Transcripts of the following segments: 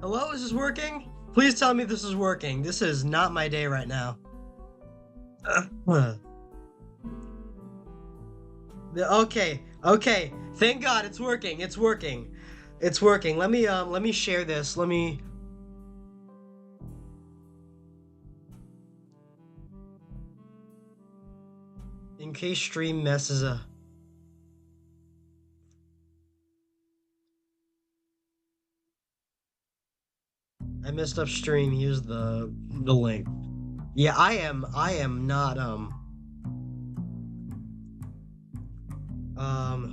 Hello, is this working? Please tell me this is working. This is not my day right now. Okay, okay. Thank God it's working. It's working. It's working. Let me share this. Let me in case stream messes up. I messed up stream. Here's the link. Yeah, I am not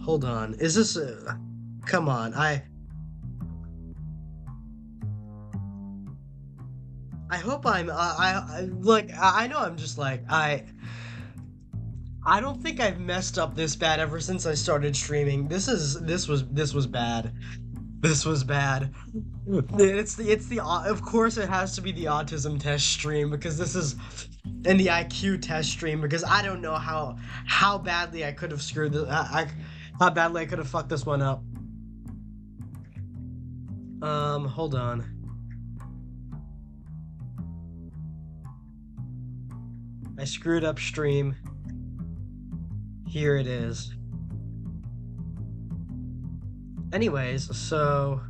hold on. Is this come on. I hope I like I know I'm just like I don't think I've messed up this bad ever since I started streaming. This was bad. This was bad. It's the of course it has to be the autism test stream because this is in the IQ test stream because I don't know how badly I could have screwed this how badly I could have fucked this one up. Hold on. I screwed up stream. Here it is. Anyways, so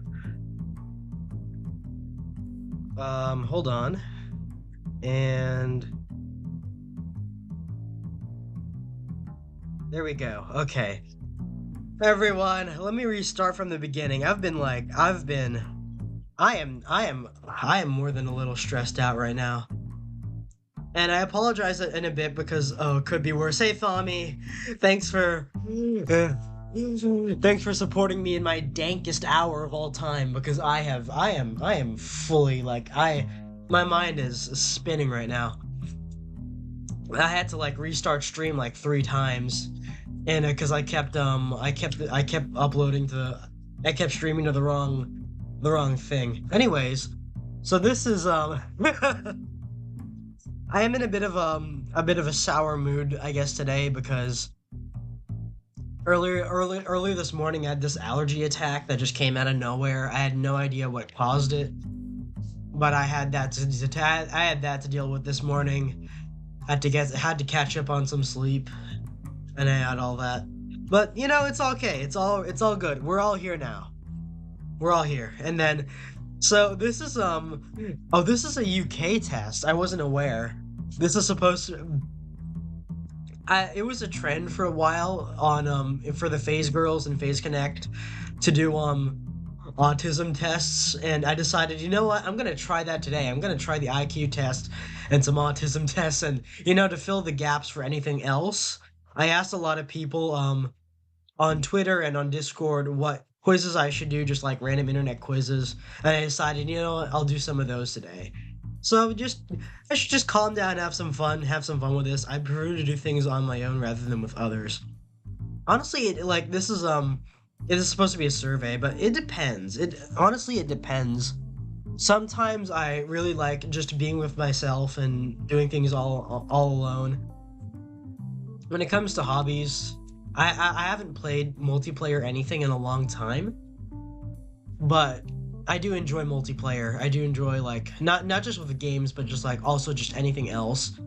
hold on. And there we go. Okay. Everyone, let me restart from the beginning. I am more than a little stressed out right now. And I apologize in a bit because it could be worse. Hey Thami, thanks for thanks for supporting me in my dankest hour of all time because I am fully like my mind is spinning right now. I had to like restart stream like 3 times, and because I kept uploading to I kept streaming to the wrong thing. Anyways, so this is I am in a bit of a sour mood I guess today because earlier this morning I had this allergy attack that just came out of nowhere. I had no idea what caused it, but I had that to deal with this morning. Had to catch up on some sleep, and I had all that. But it's okay. It's all good. We're all here now. We're all here. And then so this is a UK test. I wasn't aware. This is supposed to it was a trend for a while on for the Phase Girls and Phase Connect to do autism tests, and I decided, you know what, I'm gonna try that today. I'm gonna try the IQ test and some autism tests, and to fill the gaps for anything else. I asked a lot of people on Twitter and on Discord what quizzes I should do, just like random internet quizzes, and I decided, what, I'll do some of those today. So I should just calm down, have some fun with this. I prefer to do things on my own rather than with others. Honestly, it is supposed to be a survey, but it depends. It depends. Sometimes I really like just being with myself and doing things all alone. When it comes to hobbies, I haven't played multiplayer anything in a long time, but I do enjoy multiplayer. I do enjoy like not just with the games, but just like also just anything else.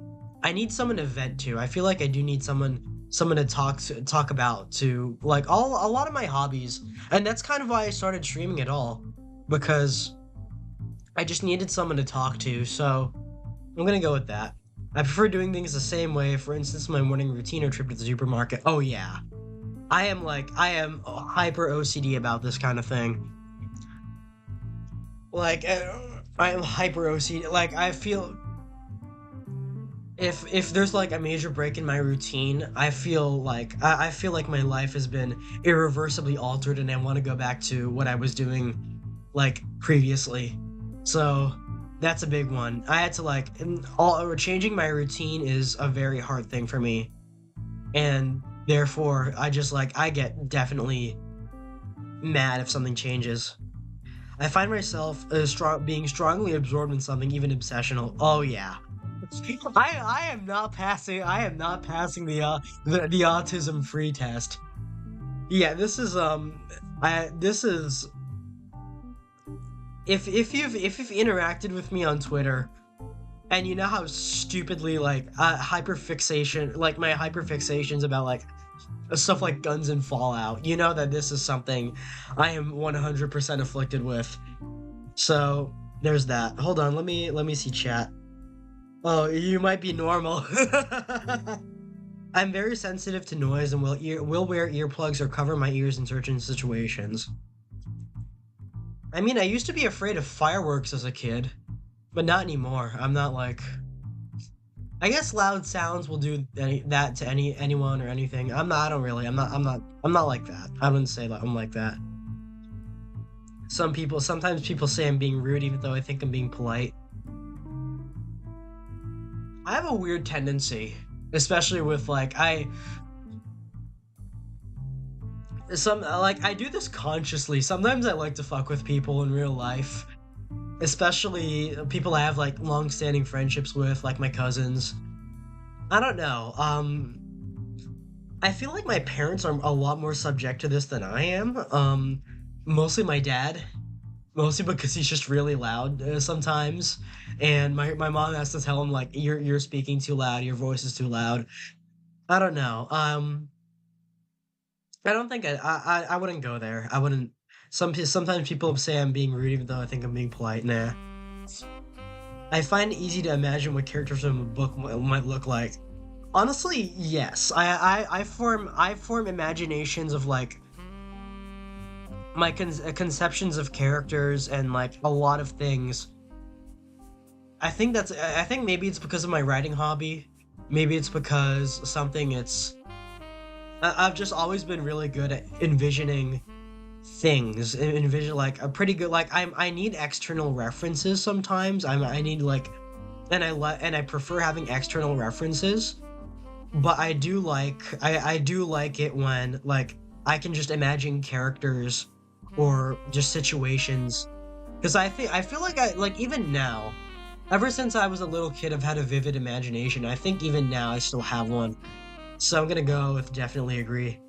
I need someone to vent to. I feel like I do need someone to talk about to like a lot of my hobbies, and that's kind of why I started streaming at all, because I just needed someone to talk to. So I'm gonna go with that. I prefer doing things the same way. For instance, my morning routine or trip to the supermarket. Oh yeah, I am hyper OCD about this kind of thing. Like I am hyper OCD. Like I feel if there's like a major break in my routine, I feel like I feel like my life has been irreversibly altered, and I want to go back to what I was doing like previously. So that's a big one. I had to like changing my routine is a very hard thing for me, and therefore I get definitely mad if something changes. I find myself being strongly absorbed in something, even obsessional. Oh yeah. I am not passing. I am not passing the autism free test. Yeah, this is if you've interacted with me on Twitter, and you know how stupidly like hyperfixation, like my hyperfixations about like stuff like guns and Fallout, you know that this is something I am 100% afflicted with. So there's that. Hold on, let me see chat. Oh, you might be normal. I'm very sensitive to noise and will wear earplugs or cover my ears in certain situations. I mean, I used to be afraid of fireworks as a kid, but not anymore. I'm not like. I guess loud sounds will do that to anyone or anything. I'm not. I don't really. I'm not like that. I wouldn't say that I'm like that. Sometimes people say I'm being rude, even though I think I'm being polite. I have a weird tendency, especially with like I do this consciously. Sometimes I like to fuck with people in real life, especially people I have like long-standing friendships with, like my cousins. I don't know. I feel like my parents are a lot more subject to this than I am. Mostly my dad, mostly because he's just really loud sometimes, and my mom has to tell him like you're speaking too loud, your voice is too loud. I don't know. I don't think I wouldn't go there. I wouldn't. Sometimes people say I'm being rude, even though I think I'm being polite. Nah. I find it easy to imagine what characters from a book might look like. Honestly, yes. I form imaginations of like my conceptions of characters and like a lot of things. I think maybe it's because of my writing hobby. Maybe it's because something it's I've just always been really good at envisioning things. Envision like a pretty good like I need external references sometimes. I need like and I prefer having external references. But I do like it when like I can just imagine characters or just situations. Because I feel like I like even now, ever since I was a little kid, I've had a vivid imagination. I think even now I still have one. So I'm gonna go with definitely agree.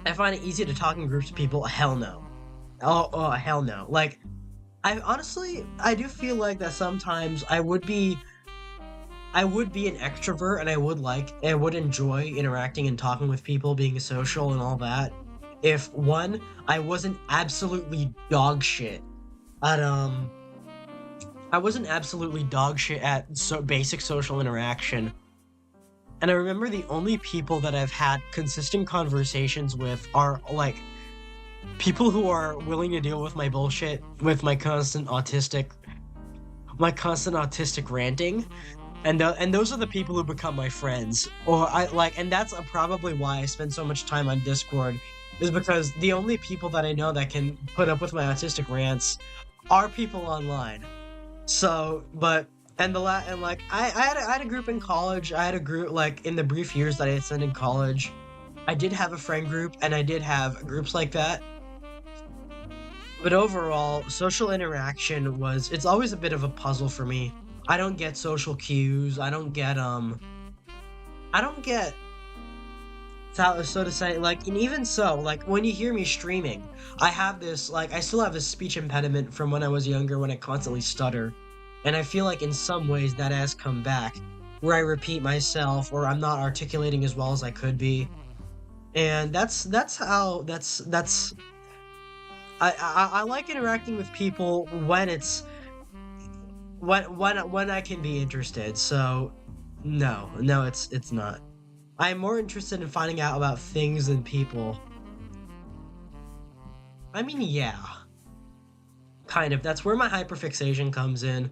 I find it easy to talk in groups of people. Hell no. Oh, hell no. Like, I do feel like that sometimes I would be an extrovert and I would enjoy interacting and talking with people, being social and all that. If one, I wasn't absolutely dog shit at I wasn't absolutely dog shit at basic social interaction. And I remember the only people that I've had consistent conversations with are like people who are willing to deal with my bullshit, with my constant autistic ranting. And those are the people who become my friends. And that's probably why I spend so much time on Discord, is because the only people that I know that can put up with my autistic rants are people online. So, but and like I had a group in college. I had a group like in the brief years that I had spent in college. I did have a friend group, and I did have groups like that. But overall, social interaction it's always a bit of a puzzle for me. I don't get social cues. I don't get so to say, like, and even so, like when you hear me streaming, I still have a speech impediment from when I was younger, when I constantly stutter. And I feel like in some ways that has come back, where I repeat myself or I'm not articulating as well as I could be. And that's I like interacting with people when when I can be interested. So no, it's not. I'm more interested in finding out about things than people. I mean, yeah, kind of. That's where my hyperfixation comes in.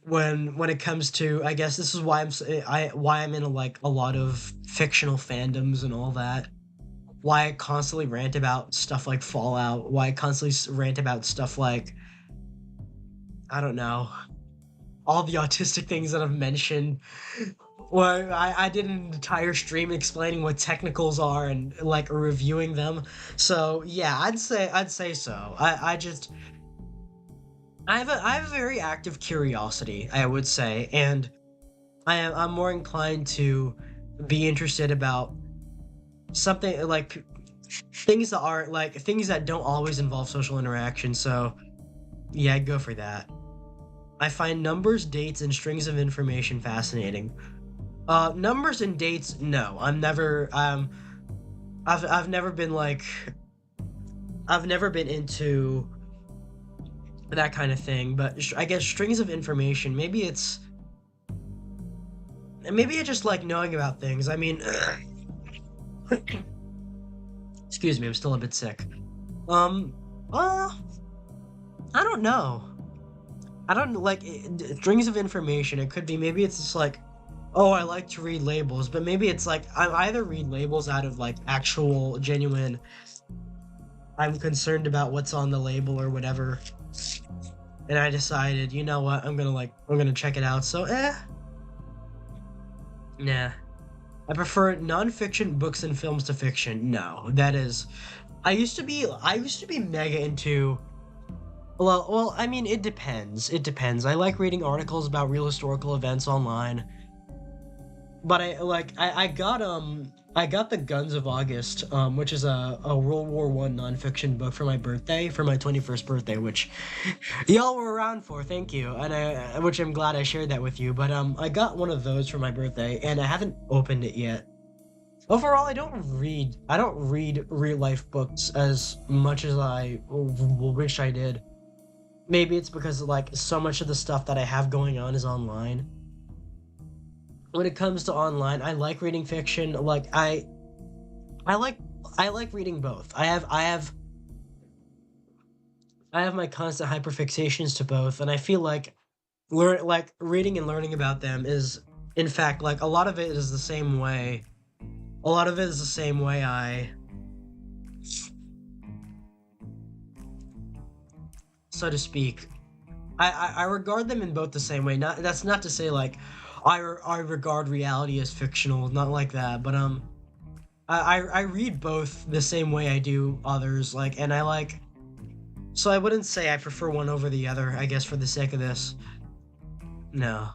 When it comes to, I guess this is why why I'm in like a lot of fictional fandoms and all that. Why I constantly rant about stuff like Fallout. Why I constantly rant about stuff like, I don't know, all the autistic things that I've mentioned. Well, I did an entire stream explaining what technicals are and like reviewing them. So yeah, I'd say so. I have a very active curiosity, I would say, and I'm more inclined to be interested about something like things that are like things that don't always involve social interaction. So yeah, I'd go for that. I find numbers, dates, and strings of information fascinating. Numbers and dates, no. I've never been like I've never been into that kind of thing, but I guess strings of information, maybe I just like knowing about things. I mean, excuse me, I'm still a bit sick. Um, uh, I don't know. I don't like strings of information. It could be maybe it's just like, oh, I like to read labels, but maybe it's like I either read labels out of like actual genuine. I'm concerned about what's on the label or whatever, and I decided, you know what, I'm gonna check it out. So nah. I prefer nonfiction books and films to fiction. No, that is. I used to be mega into. Well, I mean, it depends. It depends. I like reading articles about real historical events online, but I got the Guns of August, which is a World War I nonfiction book for my birthday, for my 21st birthday, which y'all were around for. Thank you, and which I'm glad I shared that with you. But I got one of those for my birthday, and I haven't opened it yet. Overall, I don't read real life books as much as I wish I did. Maybe it's because like so much of the stuff that I have going on is online. When it comes to online, I like reading fiction. I like I like reading both. I have my constant hyperfixations to both, and I feel like reading and learning about them is in fact like a lot of it is the same way. A lot of it is the same way I so to speak. I regard them in both the same way. Not that's not to say like I regard reality as fictional, not like that. But I read both the same way I do others. Like, and I like. So I wouldn't say I prefer one over the other. I guess for the sake of this, no.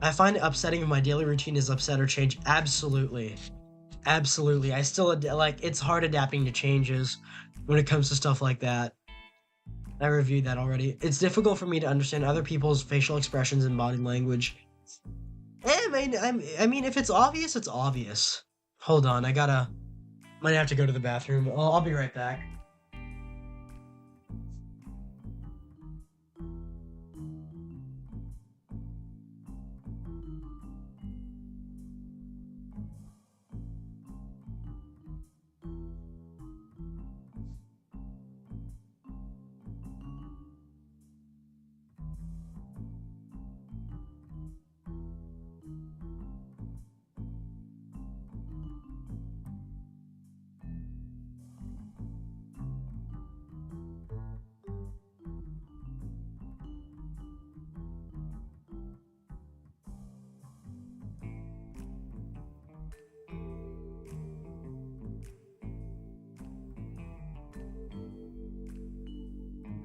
I find it upsetting if my daily routine is upset or change. Absolutely, absolutely. I still like it's hard adapting to changes when it comes to stuff like that. I reviewed that already. It's difficult for me to understand other people's facial expressions and body language. I mean, if it's obvious, it's obvious. Hold on, might have to go to the bathroom. I'll be right back.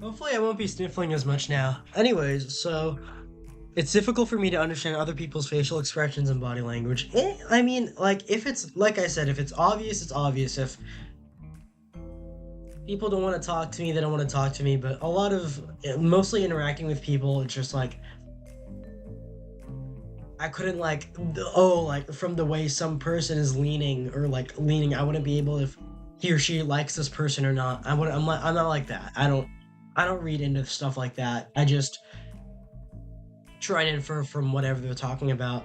Hopefully, I won't be sniffling as much now. Anyways, so it's difficult for me to understand other people's facial expressions and body language. I mean, like if it's like I said, if it's obvious, it's obvious. If people don't want to talk to me, they don't want to talk to me. But a lot of mostly interacting with people, it's just like I couldn't like like from the way some person is leaning or like leaning, I wouldn't be able if he or she likes this person or not. I'm not like that. I don't read into stuff like that. I just try and infer from whatever they're talking about.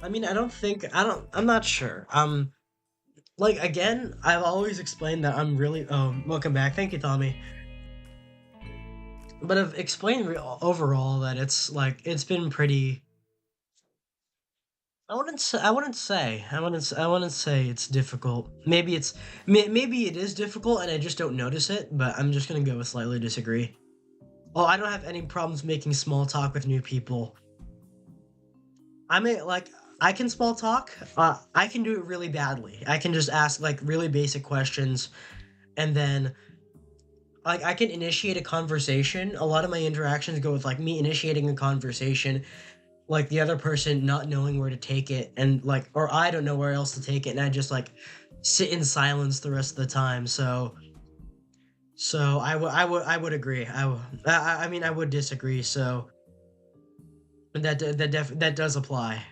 I mean, I'm not sure. Like again, I've always explained that I'm really welcome back. Thank you, Tommy. But I've explained overall that it's like it's been pretty. I wouldn't say it's difficult. Maybe it is difficult and I just don't notice it. But I'm just gonna go with slightly disagree. Oh, I don't have any problems making small talk with new people. I may like I can small talk. I can do it really badly. I can just ask like really basic questions, and then like I can initiate a conversation. A lot of my interactions go with like me initiating a conversation, like the other person not knowing where to take it, and like, or I don't know where else to take it, and I just like sit in silence the rest of the time. So I would agree. I mean I would disagree. So that does apply.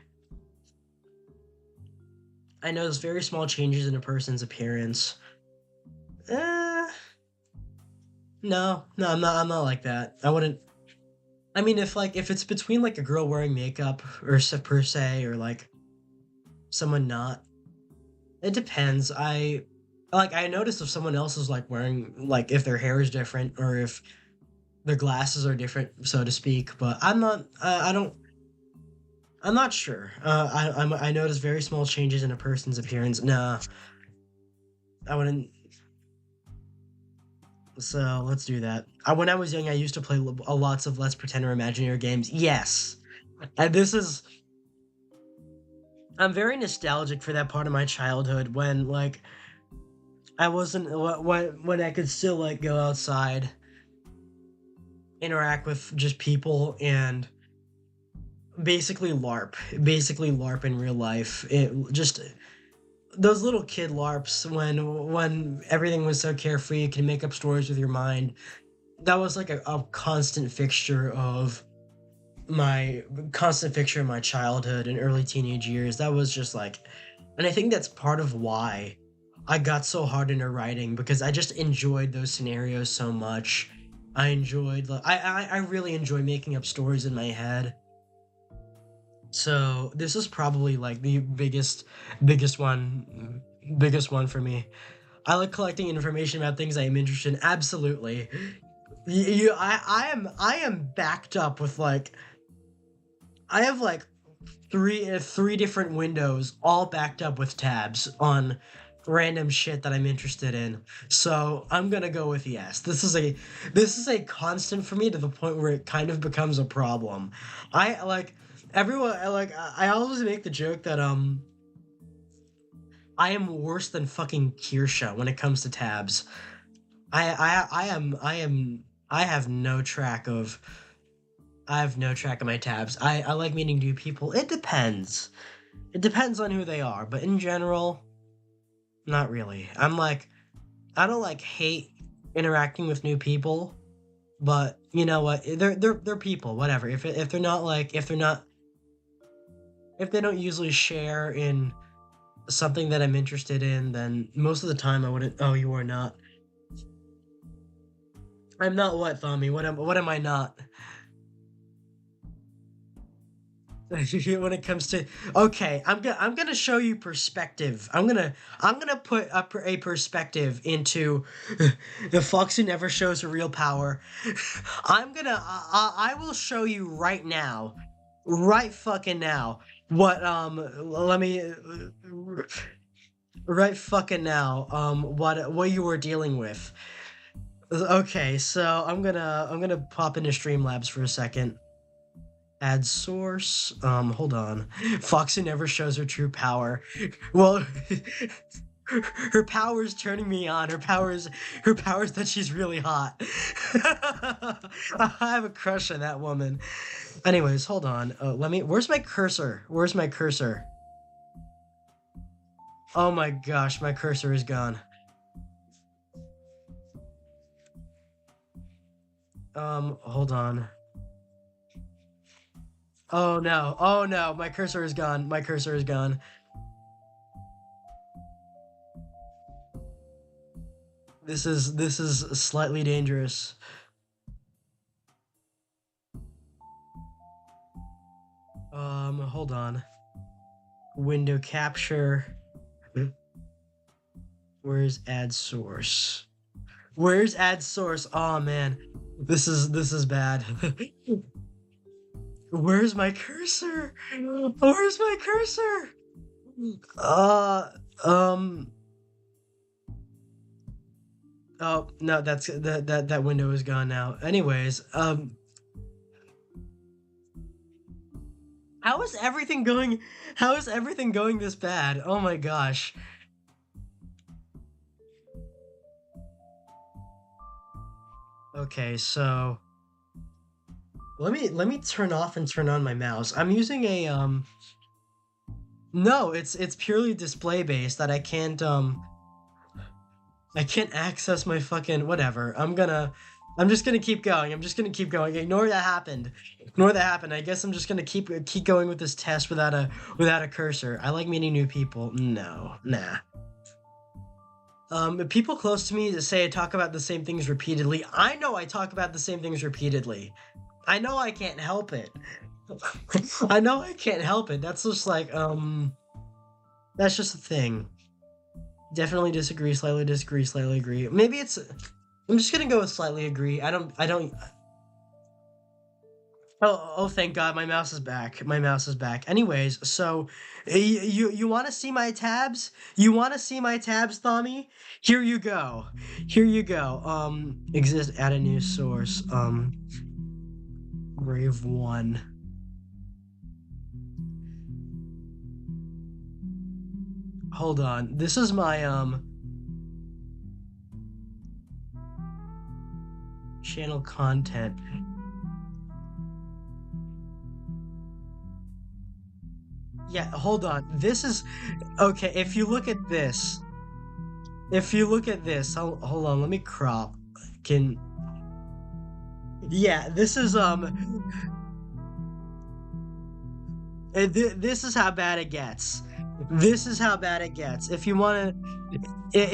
I notice very small changes in a person's appearance. Uh, no, I'm not like that. I wouldn't. I mean, if it's between like a girl wearing makeup or per se, or like someone not, it depends. I notice if someone else is like wearing, like, if their hair is different or if their glasses are different, so to speak. But I'm not. I don't. I'm not sure. I notice very small changes in a person's appearance. Nah, I wouldn't. So let's do that. When I was young, I used to play lots of Let's Pretend or Imaginary games. Yes, and this is. I'm very nostalgic for that part of my childhood when like I wasn't when I could still like go outside, interact with just people, and basically LARP in real life. It just those little kid LARPs when everything was so carefree, you can make up stories with your mind. That was like a constant fixture of my childhood and early teenage years. That was just like, and I think that's part of why I got so hard into writing, because I just enjoyed those scenarios so much. I enjoyed, like, I really enjoy making up stories in my head. So this is probably like the biggest one, biggest one for me. I like collecting information about things I am interested in. Absolutely. I am backed up with like I have like three different windows all backed up with tabs on random shit that I'm interested in. So I'm gonna go with yes. This is a constant for me, to the point where it kind of becomes a problem. I like everyone I like I always make the joke that I am worse than fucking Kirsha when it comes to tabs. I have no track of I have no track of my tabs. I like meeting new people. It depends. It depends on who they are, but in general, not really. I don't like hate interacting with new people, but you know what? They're people, whatever. If they're not like if they don't usually share in something that I'm interested in, then most of the time I wouldn't. Oh, you are not. I'm not what, Thami? What am I not? When it comes to, okay, I'm gonna show you perspective. I'm gonna put a perspective into the fox who never shows her real power. I will show you right now, right fucking now, what let me right fucking now, what you were dealing with. Okay, so I'm gonna pop into Streamlabs for a second. Add source. Hold on. Foxy never shows her true power. Well, her power is turning me on. Her power is that she's really hot. I have a crush on that woman. Anyways, hold on. Let me. Where's my cursor? Where's my cursor? Oh my gosh, my cursor is gone. Hold on. Oh no. Oh no, my cursor is gone. My cursor is gone. This is slightly dangerous. Hold on. Window capture. Where's add source? Where's add source? Oh man. This is bad. Where's my cursor? Where's my cursor? Uh um oh no, that window is gone now. Anyways, how is everything going how is everything going this bad? Oh my gosh. Okay, so Let me turn off and turn on my mouse. I'm using a no, it's purely display based that I can't access my fucking whatever. I'm just gonna keep going. I'm just gonna keep going. Ignore that happened. Ignore that happened. I guess I'm just gonna keep going with this test without a cursor. I like meeting new people. No, nah. People close to me say I talk about the same things repeatedly. I know I talk about the same things repeatedly. I know I can't help it. I know I can't help it. That's just like that's just a thing. Definitely disagree, slightly agree. Maybe it's I'm just gonna go with slightly agree. I don't oh thank God my mouse is back. My mouse is back. Anyways, so you want to see my tabs? You want to see my tabs, Tommy? Here you go. Here you go. Exist add a new source. Brave 1. Hold on. This is my channel content. Yeah, hold on. This is okay. If you look at this, hold on. Let me crop. Can yeah, this is this is how bad it gets. This is how bad it gets. If you want to,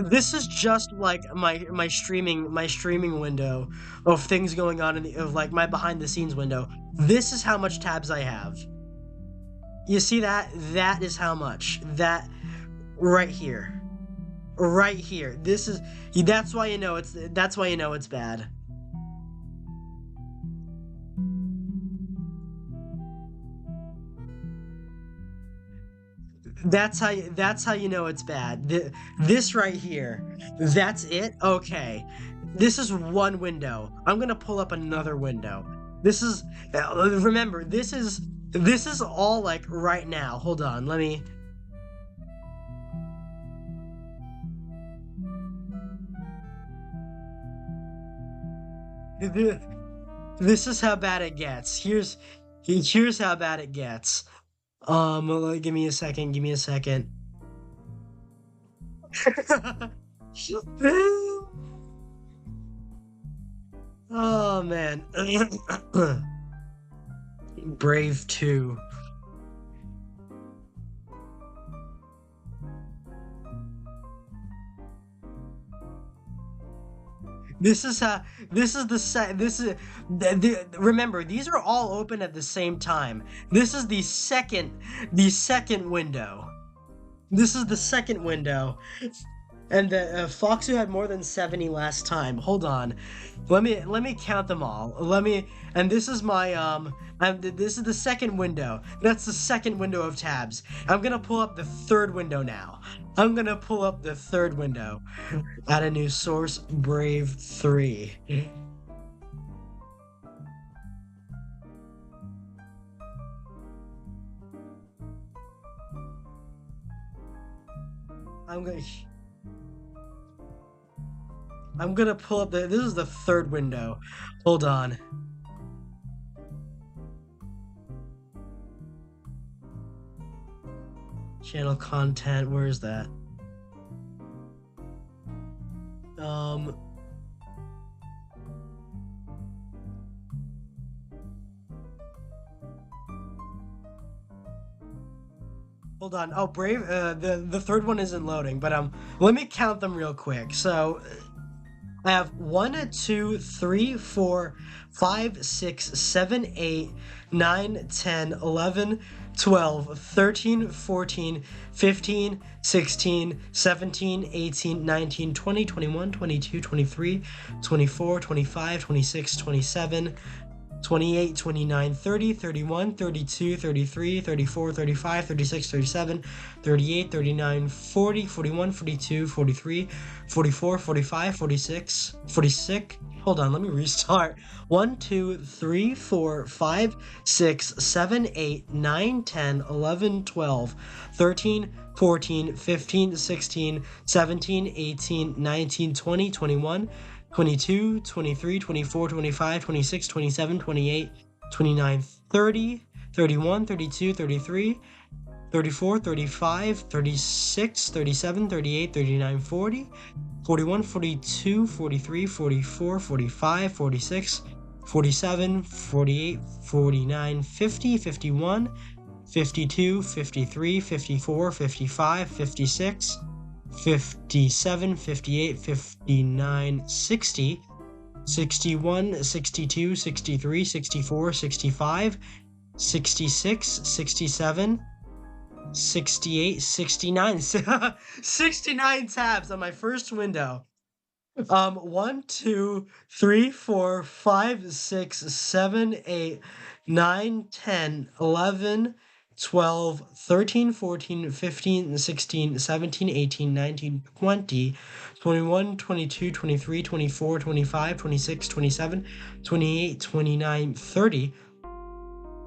this is just like my streaming window of things going on in of like my behind the scenes window. This is how much tabs I have. You see that? That is how much. That right here. Right here. This is that's why you know it's bad. That's how you know it's bad. This right here. That's it? Okay. This is one window. I'm going to pull up another window. This is remember, this is all like right now. Hold on. Let me This is how bad it gets. Here's how bad it gets. Give me a second. Give me a second. Oh man. Brave 2. This is how. This is the set. This is. Remember, these are all open at the same time. This is the second window. This is the second window. And the Fox who had more than 70 last time. Hold on, let me count them all. And this is my this is the second window. That's the second window of tabs. I'm gonna pull up the third window now. I'm gonna pull up the third window. Add a new source. Brave 3. I'm gonna pull up this is the third window. Hold on. Channel content, where is that? Hold on. Oh, Brave, the third one isn't loading, but let me count them real quick. So I have 1, 2, 3, 4, 5, 6, 7, 8, 9, 10, 11, 12, 13, 14, 15, 16, 17, 18, 19, 20, 21, 22, 23, 24, 25, 26, 27, 28, 29, 30, 31, 32, 33, 34, 35, 36, 37, 38, 39, 40, 41, 42, 43, 44, 45, 46, 46. Hold on, let me restart. 1, 2, 3, 4, 5, 6, 7, 8, 9, 10, 11, 12, 13, 14, 15, 16, 17, 18, 19, 20, 21, 22, 23, 24, 25, 26, 27, 28, 29, 30, 31, 32, 33, 34, 35, 36, 37, 38, 39, 40, 41, 42, 43, 44, 45, 46, 47, 48, 49, 50, 51, 52, 53, 54, 55, 56, 57, 58, 59, 60, 61, 62, 63, 64, 65, 66, 67, 68, 69. 69 tabs on my first window. 1, 2, 3, 4, 5, 6, 7, 8, 9, 10, 11, 12, 13, 14, 15, 16, 17, 18, 19, 20, 21, 22, 23, 24, 25, 26, 27, 28, 29, 30,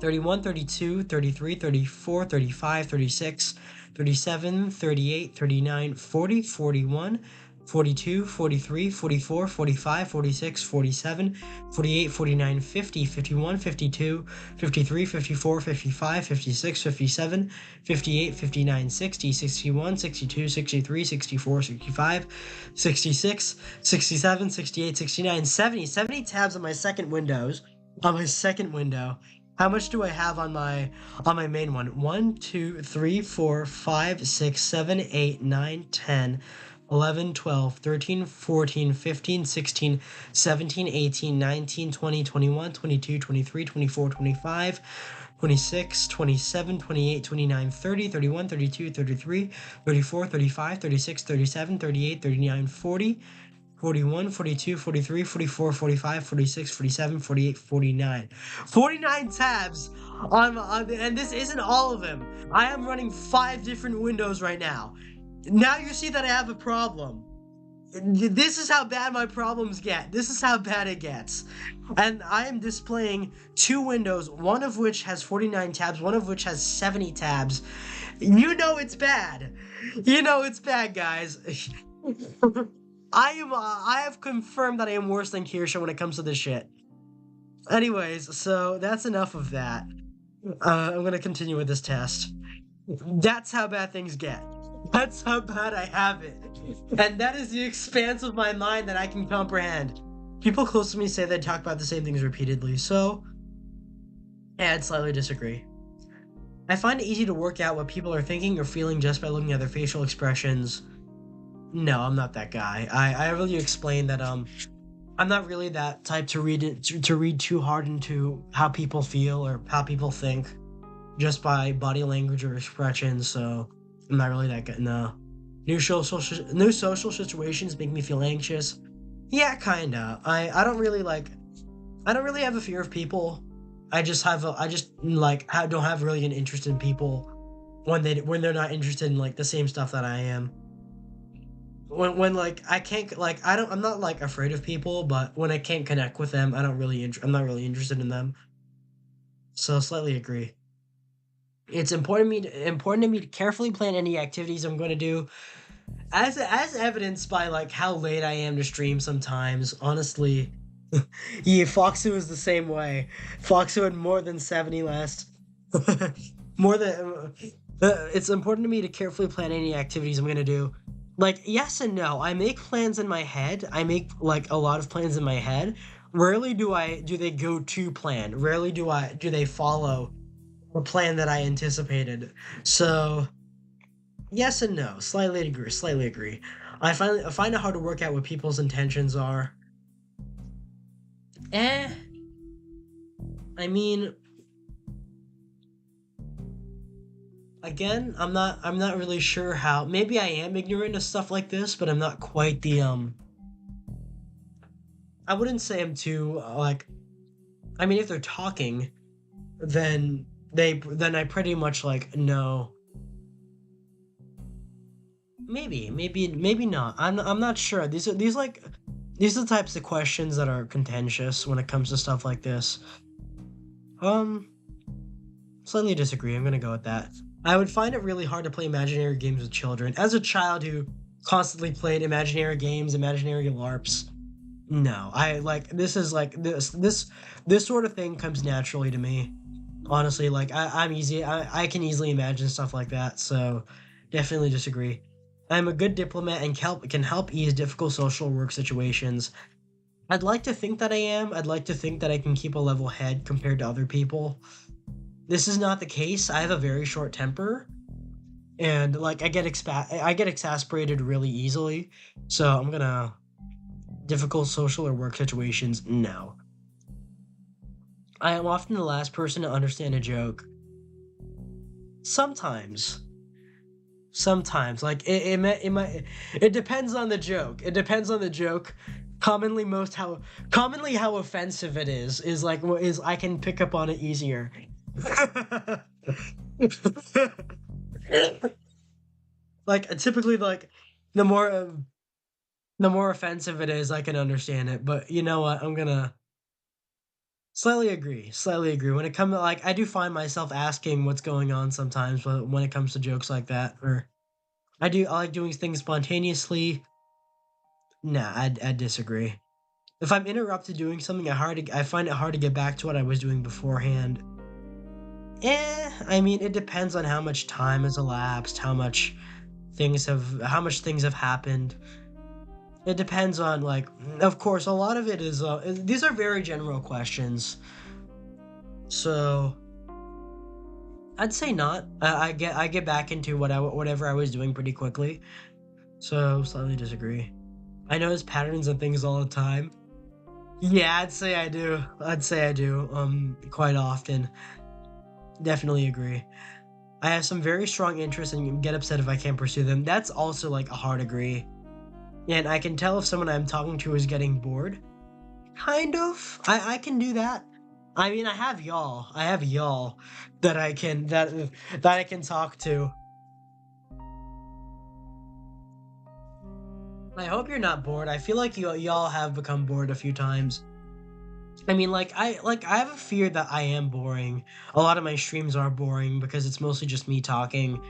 31, 32, 33, 34, 35, 36, 37, 38, 39, 40, 41, 42, 43, 44, 45, 46, 47, 48, 49, 50, 51, 52, 53, 54, 55, 56, 57, 58, 59, 60, 61, 62, 63, 64, 65, 66, 67, 68, 69, 70. 70 tabs on my second window. How much do I have on my main one? 1, 2, 3, 4, 5, 6, 7, 8, 9, 10, 11, 12, 13, 14, 15, 16, 17, 18, 19, 20, 21, 22, 23, 24, 25, 26, 27, 28, 29, 30, 31, 32, 33, 34, 35, 36, 37, 38, 39, 40, 41, 42, 43, 44, 45, 46, 47, 48, 49. 49 tabs and this isn't all of them. I am running 5 different windows right now. Now you see that I have a problem. This is how bad my problems get. This is how bad it gets. And I am displaying 2 windows, one of which has 49 tabs, one of which has 70 tabs. You know it's bad. You know it's bad, guys. I have confirmed that I am worse than Kirsha when it comes to this shit. Anyways, so that's enough of that. I'm gonna continue with this test. That's how bad things get. That's how bad I have it. And that is the expanse of my mind that I can comprehend. People close to me say they talk about the same things repeatedly, so I'd slightly disagree. I find it easy to work out what people are thinking or feeling just by looking at their facial expressions. No, I'm not that guy. I really explained that I'm not really that type to read too hard into how people feel or how people think just by body language or expressions, so I'm not really that guy. No. New social situations make me feel anxious. Yeah, kinda. I don't really have a fear of people. I don't have really an interest in people when they're not interested in like the same stuff that I am. When like I can't like I don't I'm not like afraid of people, but when I can't connect with them, I'm not really interested in them. So slightly agree. It's important to me to carefully plan any activities I'm going to do, as evidenced by like how late I am to stream sometimes. Honestly, yeah, Foxu is the same way. Foxu had more than 70 last. More than. It's important to me to carefully plan any activities I'm gonna do. Like yes and no. I make plans in my head. I make like a lot of plans in my head. Rarely do they go to plan. Rarely do they follow a plan that I anticipated. So yes and no. Slightly agree. Slightly agree. I find it hard to work out what people's intentions are. I mean, again, I'm not really sure how. Maybe I am ignorant of stuff like this, but I'm not quite the I wouldn't say I'm too like. I mean, if they're talking, then I pretty much like know. Maybe not. I'm not sure. These are the types of questions that are contentious when it comes to stuff like this. Slightly disagree. I'm gonna go with that. I would find it really hard to play imaginary games with children. As a child who constantly played imaginary games, imaginary LARPs, No, I like this is like this sort of thing comes naturally to me. Honestly, like I'm easy. I can easily imagine stuff like that. So definitely disagree. I'm a good diplomat and can help ease difficult social work situations. I'd like to think that I am. I'd like to think that I can keep a level head compared to other people. This is not the case. I have a very short temper, and like I get exasperated really easily. So I'm gonna difficult social or work situations. No, I am often the last person to understand a joke. Sometimes, sometimes, like it depends on the joke. It depends on the joke. Commonly how offensive it is like what is I can pick up on it easier. Like typically like the more the more offensive it is, I can understand it. But you know what? I'm gonna slightly agree. Slightly agree. When it comes to like, I do find myself asking what's going on sometimes when it comes to jokes like that. Or I like doing things spontaneously. Nah, I disagree. If I'm interrupted doing something, I find it hard to get back to what I was doing beforehand. I mean, it depends on how much time has elapsed, how much things have happened. It depends on like, of course, a lot of it is. These are very general questions, so I'd say not. I get back into whatever I was doing pretty quickly. So slightly disagree. I notice patterns and things all the time. Yeah, I'd say I do. I'd say I do. Quite often. Definitely agree. I have some very strong interests and get upset if I can't pursue them. That's also like a hard agree. And I can tell if someone I'm talking to is getting bored. Kind of. I can do that. I mean, I have y'all. I have y'all that I can talk to. I hope you're not bored. I feel like y'all have become bored a few times. I mean, I have a fear that I am boring. A lot of my streams are boring because it's mostly just me talking.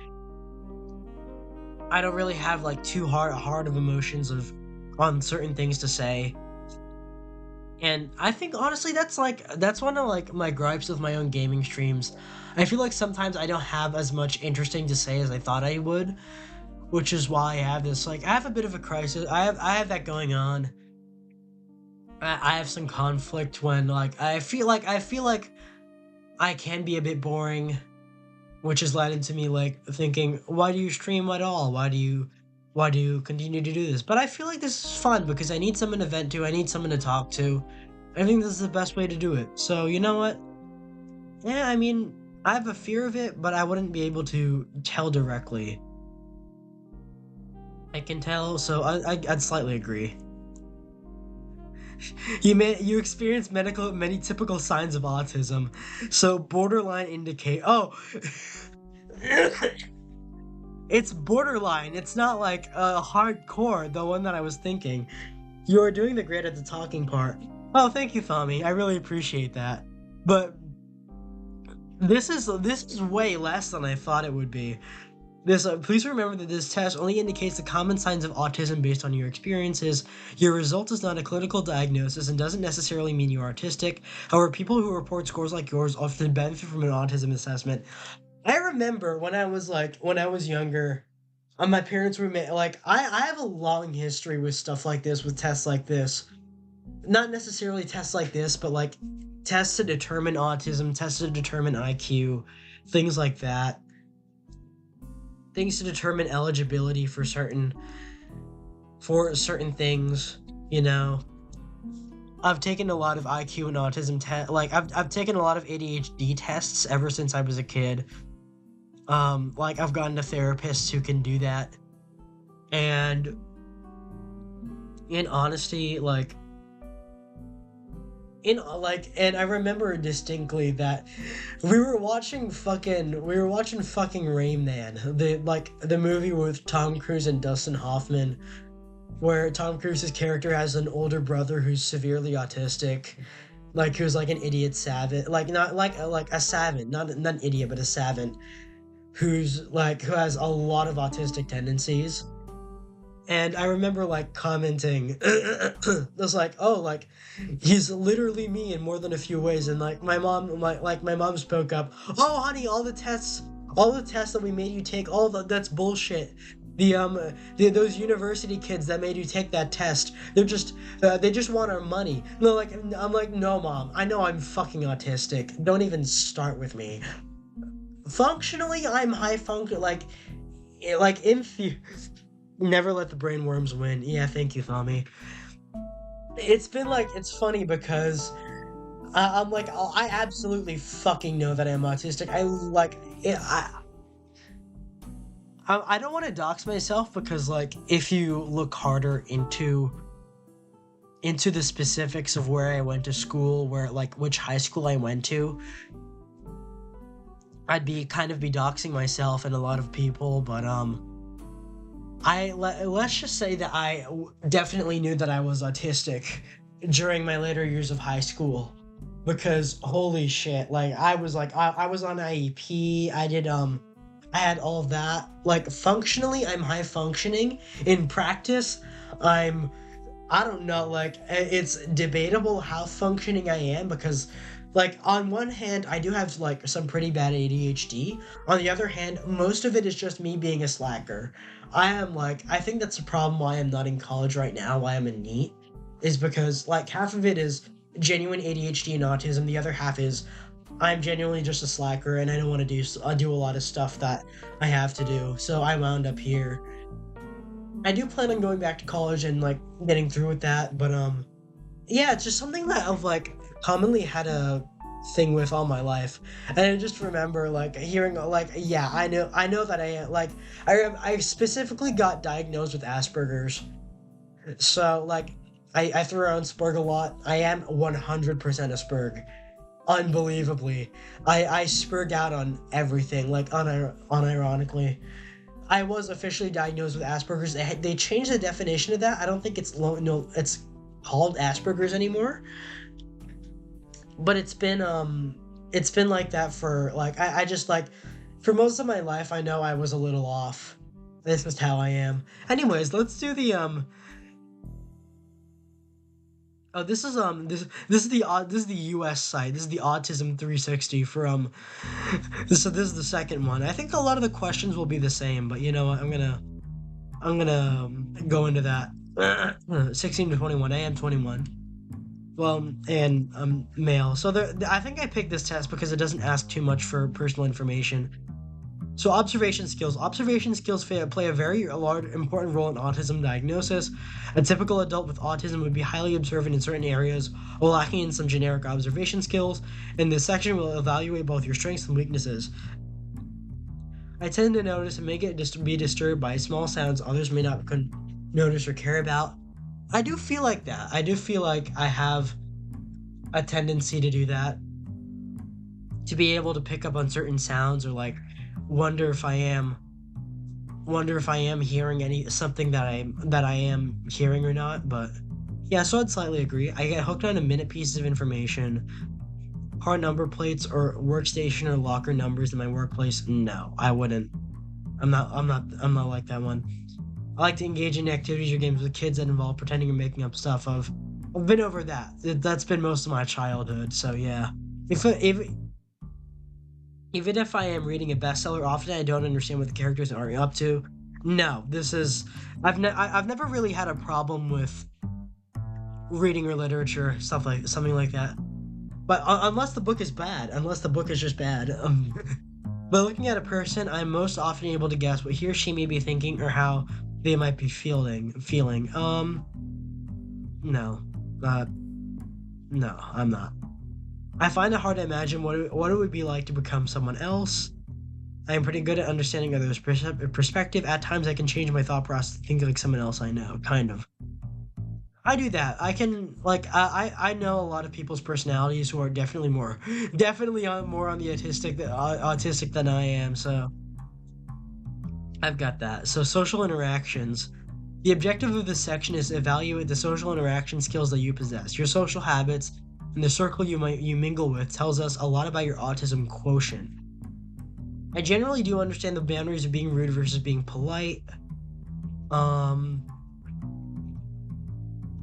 I don't really have like too hard of emotions of on certain things to say. And I think honestly that's one of like my gripes with my own gaming streams. I feel like sometimes I don't have as much interesting to say as I thought I would, which is why I have this like I have a bit of a crisis. I have that going on. I have some conflict when like I feel like I can be a bit boring, which has led into me like thinking, why do you stream at all? Why do you continue to do this? But I feel like this is fun because I need someone to vent to, I need someone to talk to. I think this is the best way to do it. So you know what? Yeah, I mean, I have a fear of it, but I wouldn't be able to tell directly. I can tell, so I'd slightly agree. You experience many typical signs of autism, so borderline indicate. Oh, it's borderline. It's not like hardcore, the one that I was thinking. You are doing the great at the talking part. Oh, thank you, Thami. I really appreciate that. But this is way less than I thought it would be. This please remember that this test only indicates the common signs of autism based on your experiences. Your result is not a clinical diagnosis and doesn't necessarily mean you are autistic. However, people who report scores like yours often benefit from an autism assessment. I remember when I was younger, my parents were like I have a long history with stuff like this, with tests like this. Not necessarily tests like this, but like tests to determine autism, tests to determine IQ, things like that. Things to determine eligibility for certain things, you know. I've taken a lot of IQ and autism like I've taken a lot of ADHD tests ever since I was a kid. Like I've gotten to therapists who can do that. And in honesty, and I remember distinctly that we were watching fucking Rain Man, the movie with Tom Cruise and Dustin Hoffman, where Tom Cruise's character has an older brother who's severely autistic, like who's like an idiot savant, like not like a savant, not an idiot, but a savant who has a lot of autistic tendencies. And I remember like commenting, was like, oh, like he's literally me in more than a few ways. And like my mom spoke up, oh, honey, all the tests that we made you take, that's bullshit. Those university kids that made you take that test, they just want our money. No, like I'm like, no, mom, I know I'm fucking autistic. Don't even start with me. Functionally, I'm high function, like in the never let the brain worms win. Yeah, thank you, Tommy. It's been like it's funny because I'm like I absolutely fucking know that I'm autistic. I like it, I don't want to dox myself because like if you look harder into the specifics of where I went to school, where like which high school I went to, I'd be kind of be doxing myself and a lot of people, but let's just say that definitely knew that I was autistic during my later years of high school because holy shit, like I was on IEP. I had all of that. Like functionally, I'm high functioning. In practice, I'm I don't know, like it's debatable how functioning I am because like on one hand I do have like some pretty bad ADHD. On the other hand, most of it is just me being a slacker. I think that's the problem why I'm not in college right now, why I'm in NEET, is because like half of it is genuine ADHD and autism, the other half is I'm genuinely just a slacker and I don't want to do a lot of stuff that I have to do. So I wound up here. I do plan on going back to college and like getting through with that, but yeah, it's just something that I've like commonly had a thing with all my life. And I just remember like hearing like yeah, I know that I am like I specifically got diagnosed with Asperger's. So like I threw around Spurg a lot. I am 100% a Spurg. Unbelievably. I spurred out on everything, like unironically. I was officially diagnosed with Asperger's. They changed the definition of that. I don't think it's called Asperger's anymore. But it's been like that for like I just like for most of my life I know I was a little off. This is how I am. Anyways, let's do the oh, this is the US site. This is the Autism 360 from this is the second one. I think a lot of the questions will be the same, but you know what? I'm gonna go into that. 16 to 21. I am 21. Well, and I'm male. So I think I picked this test because it doesn't ask too much for personal information. So observation skills. Observation skills play a very large, important role in autism diagnosis. A typical adult with autism would be highly observant in certain areas, while lacking in some generic observation skills. And this section will evaluate both your strengths and weaknesses. I tend to notice and may be disturbed by small sounds others may not notice or care about. I do feel like that. I do feel like I have a tendency to do that. To be able to pick up on certain sounds or like wonder if I am hearing something that I am hearing or not, but yeah, so I'd slightly agree. I get hooked on a minute pieces of information, car number plates or workstation or locker numbers in my workplace. No, I wouldn't. I'm not like that one. I like to engage in activities or games with kids that involve pretending or making up stuff. I've been over that. That's been most of my childhood. So yeah, even if I am reading a bestseller, often I don't understand what the characters are up to. No, I've never really had a problem with reading or literature, something like that. But unless the book is bad, unless the book is just bad. But looking at a person, I'm most often able to guess what he or she may be thinking or how they might be feeling. No, uh, no, I'm not. I find it hard to imagine what it would be like to become someone else. I am pretty good at understanding others' perspective. At times, I can change my thought process to think like someone else I know, kind of. I do that. I can like I know a lot of people's personalities who are definitely more on the autistic than I am. So I've got that. So social interactions. The objective of this section is to evaluate the social interaction skills that you possess. Your social habits and the circle you mingle with tells us a lot about your autism quotient. I generally do understand the boundaries of being rude versus being polite.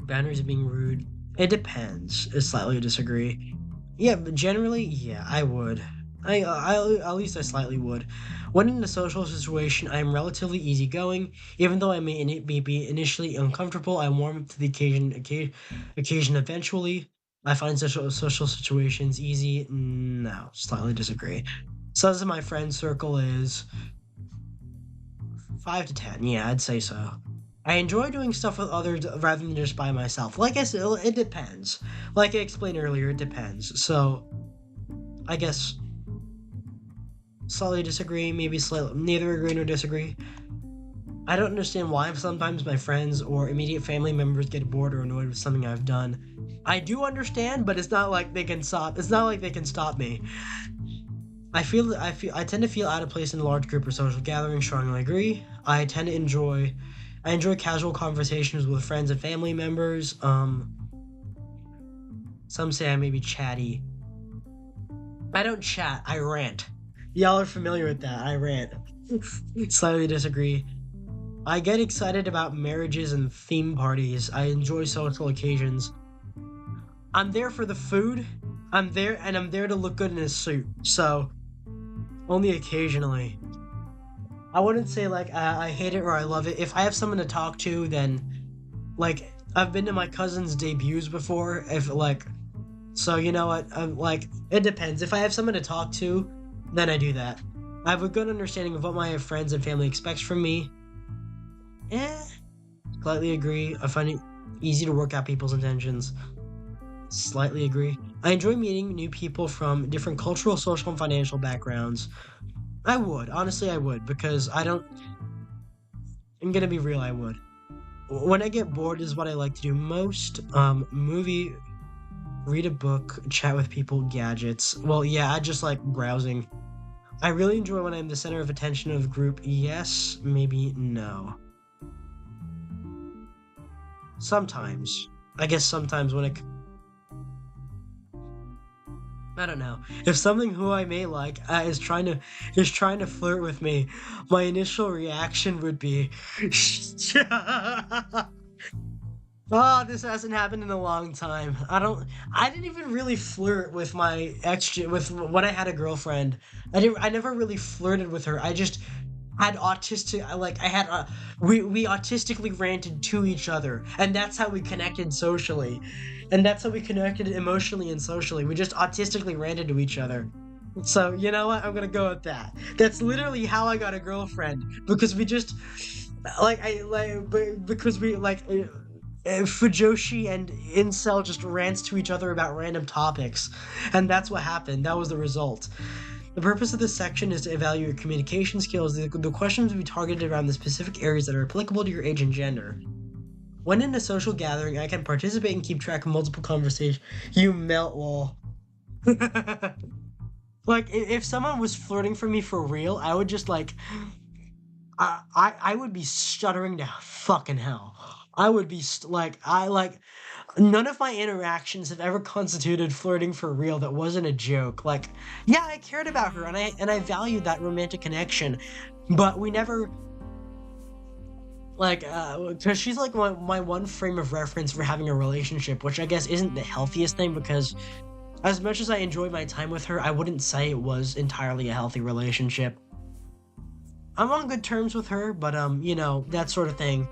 Boundaries of being rude. It depends. I slightly disagree. Yeah, but generally, yeah, I would. At least I slightly would. When in a social situation, I am relatively easygoing. Even though I may be initially uncomfortable, I warm up to the occasion eventually. I find social situations easy. No, slightly disagree. Size of my friend circle is 5 to 10. Yeah, I'd say so. I enjoy doing stuff with others rather than just by myself. Like I said, it depends. Like I explained earlier, it depends. So I guess slightly disagree, maybe slightly neither agree nor disagree. I don't understand why sometimes my friends or immediate family members get bored or annoyed with something I've done. I do understand, but it's not like they can stop. It's not like they can stop me. I tend to feel out of place in a large group or social gathering. Strongly agree. I enjoy casual conversations with friends and family members. Some say I may be chatty. I don't chat. I rant. Y'all are familiar with that. I rant. Slightly disagree. I get excited about marriages and theme parties. I enjoy social occasions. I'm there for the food. I'm there to look good in a suit. So, only occasionally. I wouldn't say like I hate it or I love it. If I have someone to talk to, then like I've been to my cousin's debuts before. If like, so you know what? I'm like it depends. If I have someone to talk to, then I do that. I have a good understanding of what my friends and family expects from me. Eh, slightly agree. I find it easy to work out people's intentions. Slightly agree. I enjoy meeting new people from different cultural, social, and financial backgrounds. I would. Honestly, I would because I don't. I'm gonna be real. I would. When I get bored is what I like to do most. Movie, read a book, chat with people, gadgets. Well, yeah, I just like browsing. I really enjoy when I'm the center of attention of the group. Yes, maybe no. Sometimes. I guess sometimes when it. I don't know. If something who I may like is trying to flirt with me, my initial reaction would be, "Oh, this hasn't happened in a long time." I didn't even really flirt with my ex with when I had a girlfriend. I never really flirted with her. I just had autistic I like I had we autistically ranted to each other, and that's how we connected socially, and that's how we connected emotionally and socially. We just autistically ranted to each other. So you know what, I'm gonna go with that. That's literally how I got a girlfriend, because we just because we Fujoshi and Incel just rants to each other about random topics, and that's what happened. That was the result. The purpose of this section is to evaluate your communication skills. The questions will be targeted around the specific areas that are applicable to your age and gender. When in a social gathering, I can participate and keep track of multiple conversations. You melt, lol. Like, if someone was flirting for me for real, I would just like, I would be stuttering to fucking hell. I would be none of my interactions have ever constituted flirting for real that wasn't a joke. Like, yeah, I cared about her and I valued that romantic connection, but we never because she's like my one frame of reference for having a relationship, which I guess isn't the healthiest thing because as much as I enjoyed my time with her, I wouldn't say it was entirely a healthy relationship. I'm on good terms with her, but that sort of thing.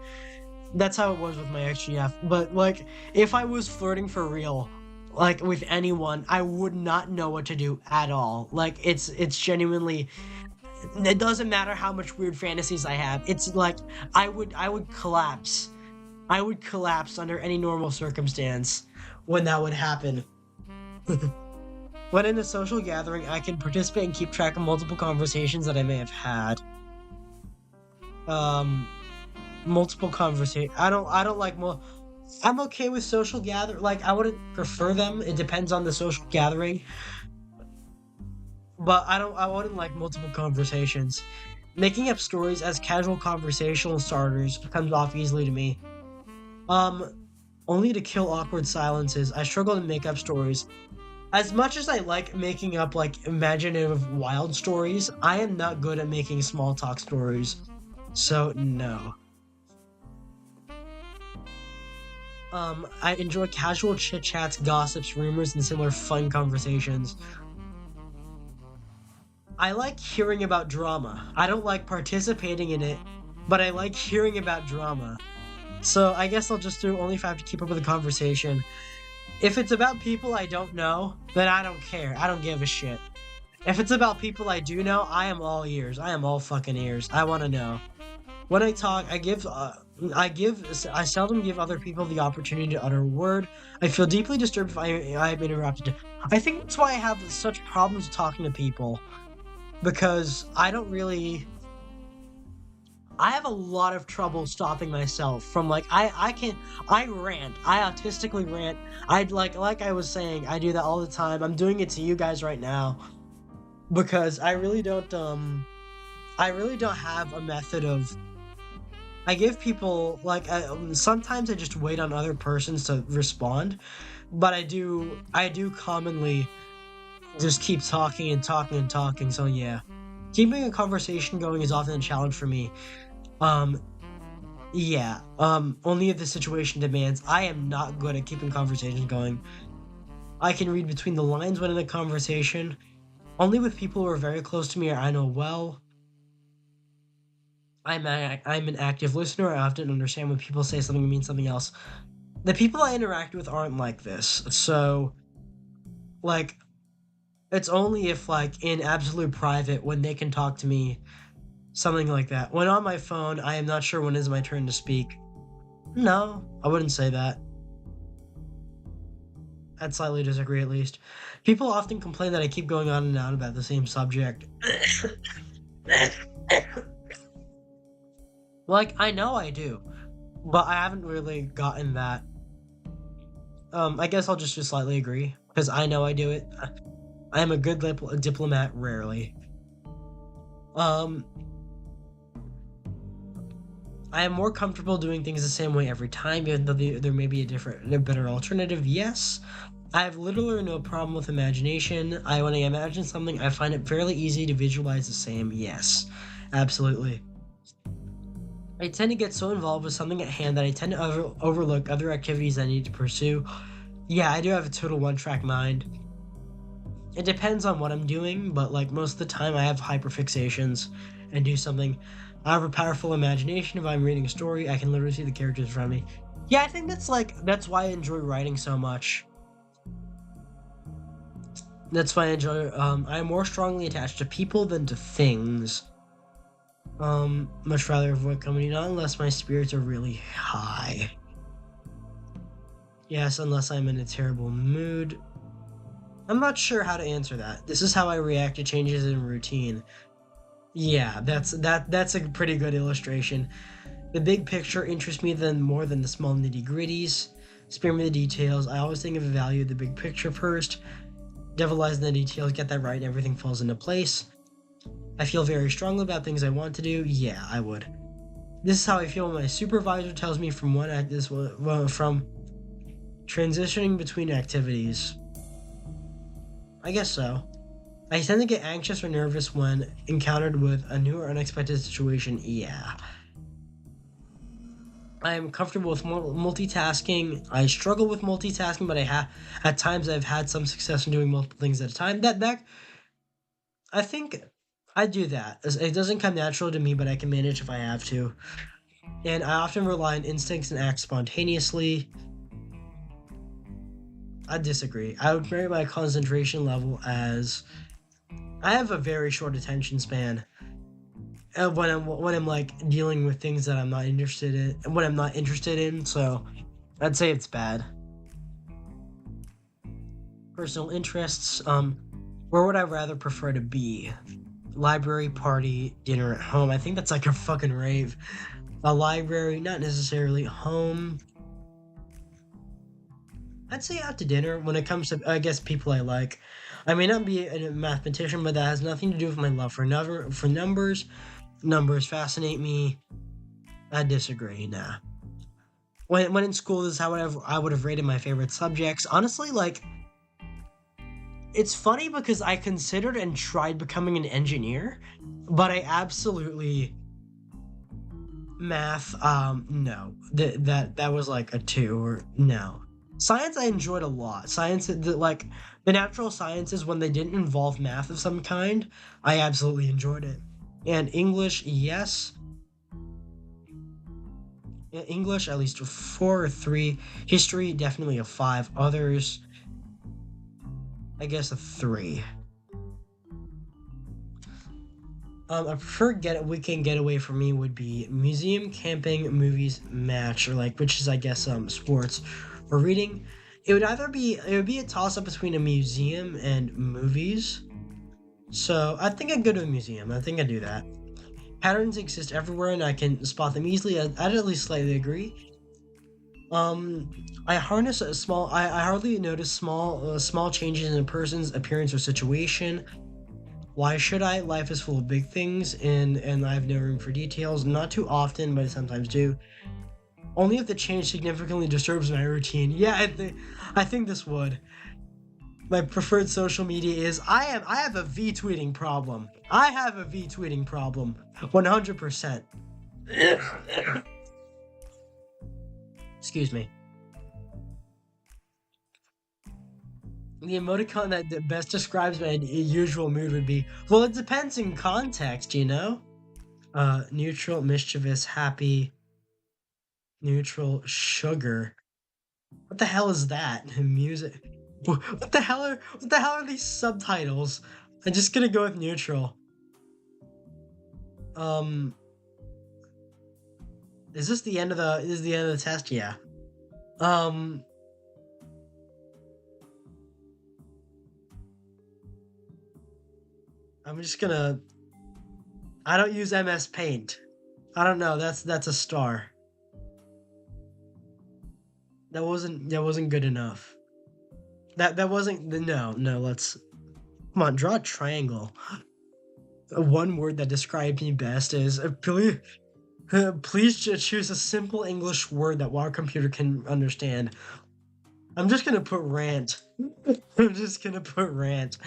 That's how it was with my ex-GF. But like, if I was flirting for real, like with anyone, I would not know what to do at all. Like, it's genuinely. It doesn't matter how much weird fantasies I have. It's like I would collapse. I would collapse under any normal circumstance when that would happen. When in a social gathering, I can participate and keep track of multiple conversations that I may have had. Um, multiple conversation. I don't like I'm okay with social gather. Like, I wouldn't prefer them. It depends on the social gathering. But I wouldn't like multiple conversations. Making up stories as casual conversational starters comes off easily to me. Um, Only to kill awkward silences. I struggle to make up stories. As much as I like making up like imaginative wild stories, I am not good at making small talk stories. So no. I enjoy casual chit chats, gossips, rumors, and similar fun conversations. I like hearing about drama. I don't like participating in it, but I like hearing about drama. So I guess I'll just do only if I have to keep up with the conversation. If it's about people I don't know, then I don't care. I don't give a shit. If it's about people I do know, I am all ears. I am all fucking ears. I want to know. When I talk, I seldom give other people the opportunity to utter a word. I feel deeply disturbed if I'm interrupted. I think that's why I have such problems talking to people, because I have a lot of trouble stopping myself from like I rant. I autistically rant. I'd like I was saying, I do that all the time. I'm doing it to you guys right now because I really don't have a method of. I give people sometimes I just wait on other persons to respond, but I do commonly just keep talking and talking and talking. So yeah, keeping a conversation going is often a challenge for me. Um, yeah. Only if the situation demands. I am not good at keeping conversations going. I can read between the lines when in a conversation. Only with people who are very close to me or I know well. I'm an active listener. I often understand when people say something means something else. The people I interact with aren't like this. So, like, it's only if, like, in absolute private, when they can talk to me, something like that. When on my phone, I am not sure when is my turn to speak. No, I wouldn't say that. I'd slightly disagree, at least. People often complain that I keep going on and on about the same subject. Like, I know I do, but I haven't really gotten that. I guess I'll just slightly agree, because I know I do it. I am a good diplomat, rarely. Um, I am more comfortable doing things the same way every time, even though there may be a better alternative. Yes, I have literally no problem with imagination. When I imagine something, I find it fairly easy to visualize the same. Yes, absolutely. I tend to get so involved with something at hand that I tend to overlook other activities I need to pursue. Yeah, I do have a total one-track mind. It depends on what I'm doing, but like most of the time I have hyperfixations and do something. I have a powerful imagination. If I'm reading a story, I can literally see the characters around me. Yeah, I think that's why I enjoy writing so much. That's why I am more strongly attached to people than to things. Much rather avoid company, not unless my spirits are really high. Yes, unless I'm in a terrible mood. I'm not sure how to answer that. This is how I react to changes in routine. Yeah, that's a pretty good illustration. The big picture interests me more than the small nitty-gritties. Spare me the details. I always think of the value of the big picture first. Devilize in the details, get that right, and everything falls into place. I feel very strongly about things I want to do. Yeah, I would. This is how I feel when my supervisor tells me from from transitioning between activities. I guess so. I tend to get anxious or nervous when encountered with a new or unexpected situation. Yeah. I am comfortable with multitasking. I struggle with multitasking, but at times I've had some success in doing multiple things at a time. That I think I do that. It doesn't come natural to me, but I can manage if I have to. And I often rely on instincts and act spontaneously. I disagree. I would rate my concentration level as I have a very short attention span. When I'm like dealing with things that I'm not interested in, when I'm not interested in, so I'd say it's bad. Personal interests. Where would I rather prefer to be? Library, party, dinner at home. I think that's like a fucking rave. A library, not necessarily home. I'd say out to dinner when it comes to, I guess, people I like. I may not be a mathematician, but that has nothing to do with my love for numbers. Numbers fascinate me. I disagree. Nah. When in school, this is how I would have rated my favorite subjects. Honestly, like, it's funny because I considered and tried becoming an engineer, but I absolutely Math, no. That was like a two or no. Science I enjoyed a lot. Science, like the natural sciences when they didn't involve math of some kind, I absolutely enjoyed it. And English, yes. English at least a four or three. History definitely a five. Others, I guess a three. A preferred weekend getaway for me would be museum, camping, movies, match, or like which is I guess sports or reading. It would be a toss up between a museum and movies. So I think I'd go to a museum. I think I'd do that. Patterns exist everywhere and I can spot them easily. I'd at least slightly agree. I harness a small. I hardly notice small changes in a person's appearance or situation. Why should I? Life is full of big things, and I have no room for details. Not too often, but I sometimes do. Only if the change significantly disturbs my routine. Yeah, I think this would. My preferred social media is I have a V tweeting problem. I have a V tweeting problem. 100%. Excuse me. The emoticon that best describes my usual mood would be, well, it depends in context, you know? Neutral, mischievous, happy, neutral, sugar. What the hell is that? Music. What the hell are these subtitles? I'm just gonna go with neutral. Um, is the end of the test? Yeah. Um, I'm just gonna. I don't use MS Paint. I don't know. That's a star. That wasn't good enough. That wasn't no no. Let's come on. Draw a triangle. One word that describes me best is please. Please choose a simple English word that our computer can understand. I'm just gonna put rant. I'm just gonna put rant.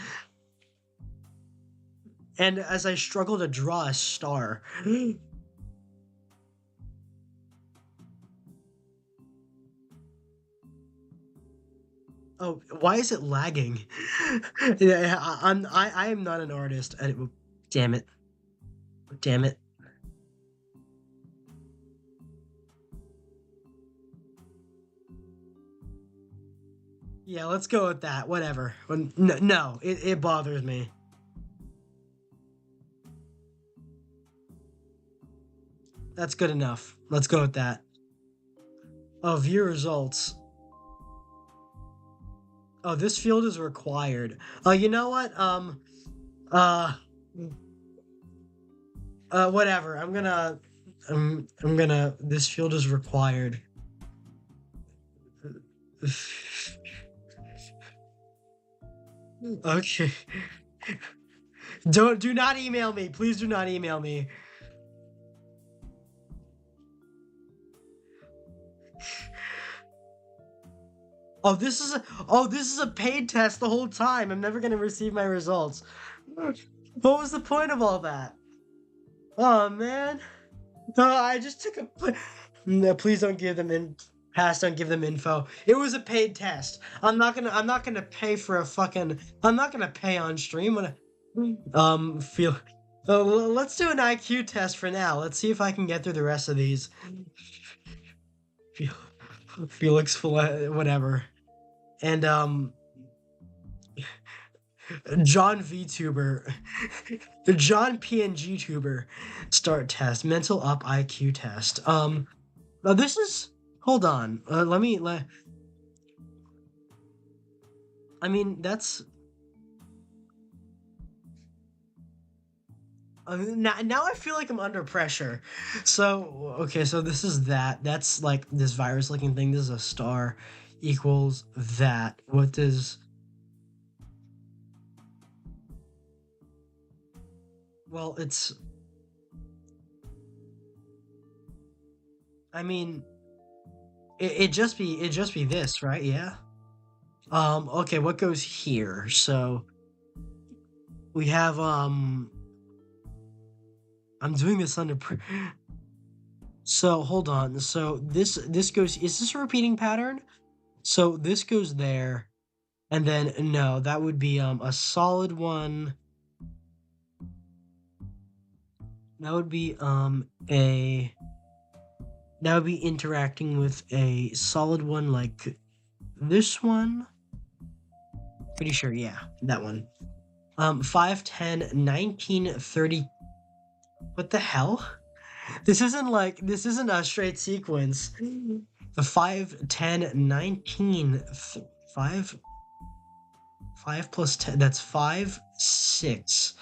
And as I struggle to draw a star. Oh, why is it lagging? Yeah, I am not an artist. Damn it. Damn it. Yeah, let's go with that. Whatever. No, no, it bothers me. That's good enough. Let's go with that. Oh, view results. Oh, this field is required. Oh, you know what? Uh, whatever. I'm gonna. This field is required. Okay. Do not email me. Please do not email me. Oh, this is a paid test the whole time. I'm never gonna receive my results. What was the point of all that? Oh man. No, I just took a. No, please don't give them in. Pass. Don't give them info. It was a paid test. I'm not gonna pay for a fucking. I'm not gonna pay on stream when. Feel. Let's do an IQ test for now. Let's see if I can get through the rest of these. Fe- Felix, whatever, and John VTuber, the John PNG tuber, start test, mental up IQ test. Now this is. Hold on. Let me. I mean, that's. Now I feel like I'm under pressure. So okay, so this is that. That's like this virus-looking thing. This is a star, equals that. What does? Well, it's. I mean, it just be this, right? Yeah. Okay, what goes here? So we have I'm doing this under So hold on. So this goes. Is this a repeating pattern? So this goes there, and then no, that would be a solid one. That would be a that would be interacting with a solid one like this one. Pretty sure, yeah, that one. 5, 10, 19, 30. What the hell? This isn't a straight sequence. The 5, 10, 19, 5, 5 plus 10, that's 5, 6.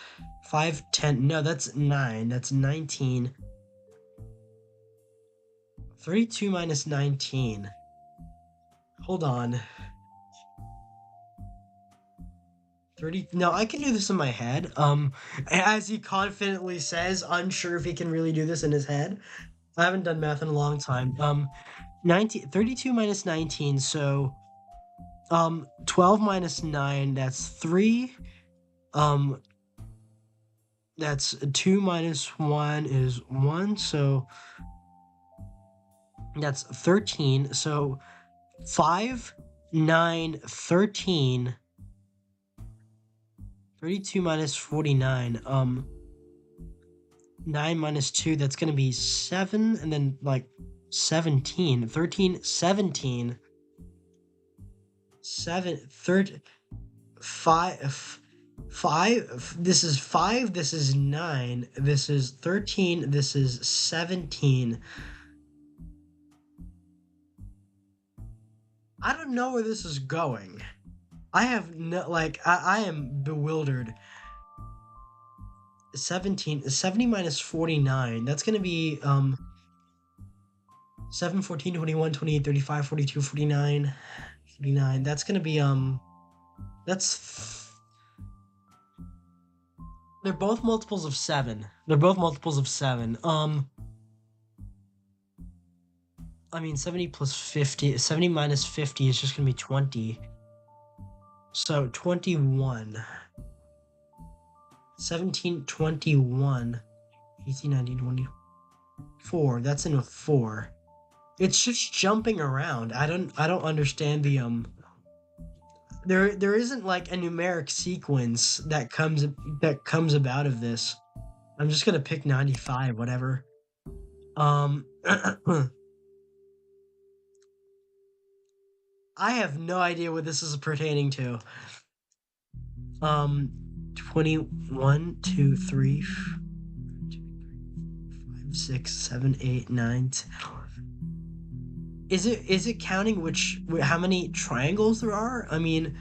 5, 10, no, that's 9, that's 19. 32 minus 19. Hold on. 30, no, I can do this in my head. As he confidently says, unsure if he can really do this in his head. I haven't done math in a long time. 32 minus 19, so 12 minus 9, that's 3. That's 2 minus 1 is 1, so that's 13. So 5, 9, 13. 32 minus 49. 9 minus 2, that's gonna be 7, and then like 17. 13, 17. 7, 30, 5. 5, this is 5, this is 9, this is 13, this is 17. I don't know where this is going. I have no, like, I am bewildered. 70 minus 49, that's gonna be 7, 14, 21, 28, 35, 42, 49, 49. That's gonna be they're both multiples of 7. They're both multiples of 7. I mean, 70 plus 50, 70 minus 50 is just gonna be 20. So 21. 17, 21, 18, 19, 24. That's in a 4. It's just jumping around. I don't understand the there isn't like a numeric sequence that comes about of this. I'm just gonna pick 95, whatever. I have no idea what this is pertaining to. 21, 2, 3, 5, 6, 7, 8, 9, 10. Is it counting how many triangles there are? I mean,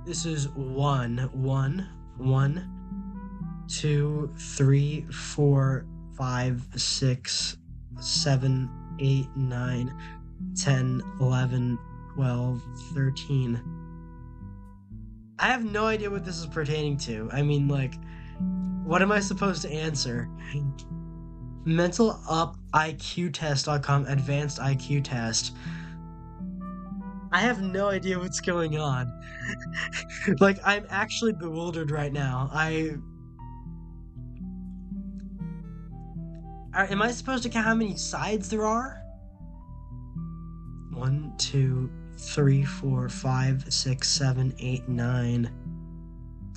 this is 1, 2, 3, 4, 5, 6, 7, 8, 9, 10, 11, 12, 13. I have no idea what this is pertaining to. I mean, like, what am I supposed to answer? IQTest.com, advanced IQ test. I have no idea what's going on. Like, I'm actually bewildered right now. Am I supposed to count how many sides there are? 1, 2, 3, 4, 5, 6, 7, 8, 9,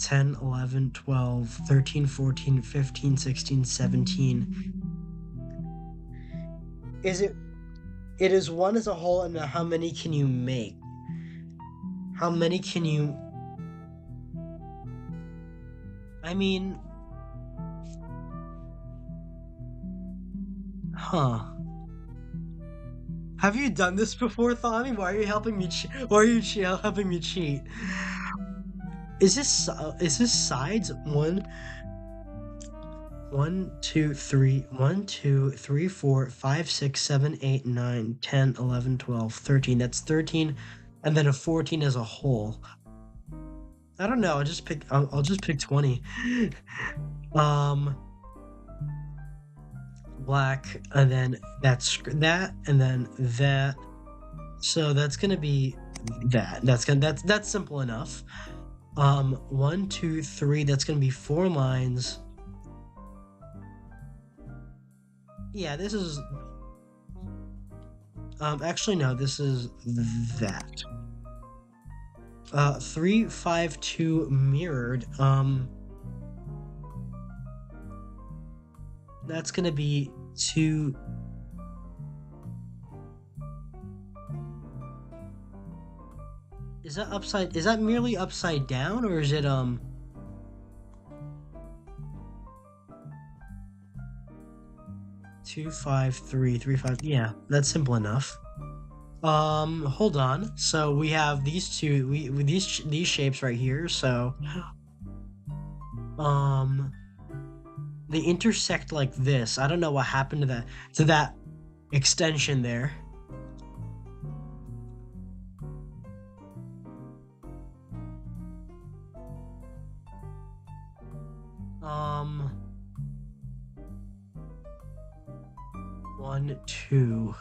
10, 11, 12, 13, 14, 15, 16, 17. It is 1 as a whole, and how many can you make? How many can you... I mean... Huh. Have you done this before, Thami? Why are you helping me? Why are you helping me cheat? Is this sides? 1, 2, 3, 1, 2, 3, 4, 5, 6, 7, 8, 9, 10, 11, 12, 13. That's 13, and then a 14 as a whole. I don't know. I'll just pick 20. Black, and then that's that, and then that. So that's gonna be that. That's simple enough. 1, 2, 3. That's gonna be 4 lines. Yeah, this is actually no, this is that. 352 mirrored. That's gonna be 2. Is that merely upside down, or is it 25335? Yeah, that's simple enough. Hold on. So we have these two, with these shapes right here. So um they intersect like this. I don't know what happened to that extension there. Um, 1, 2.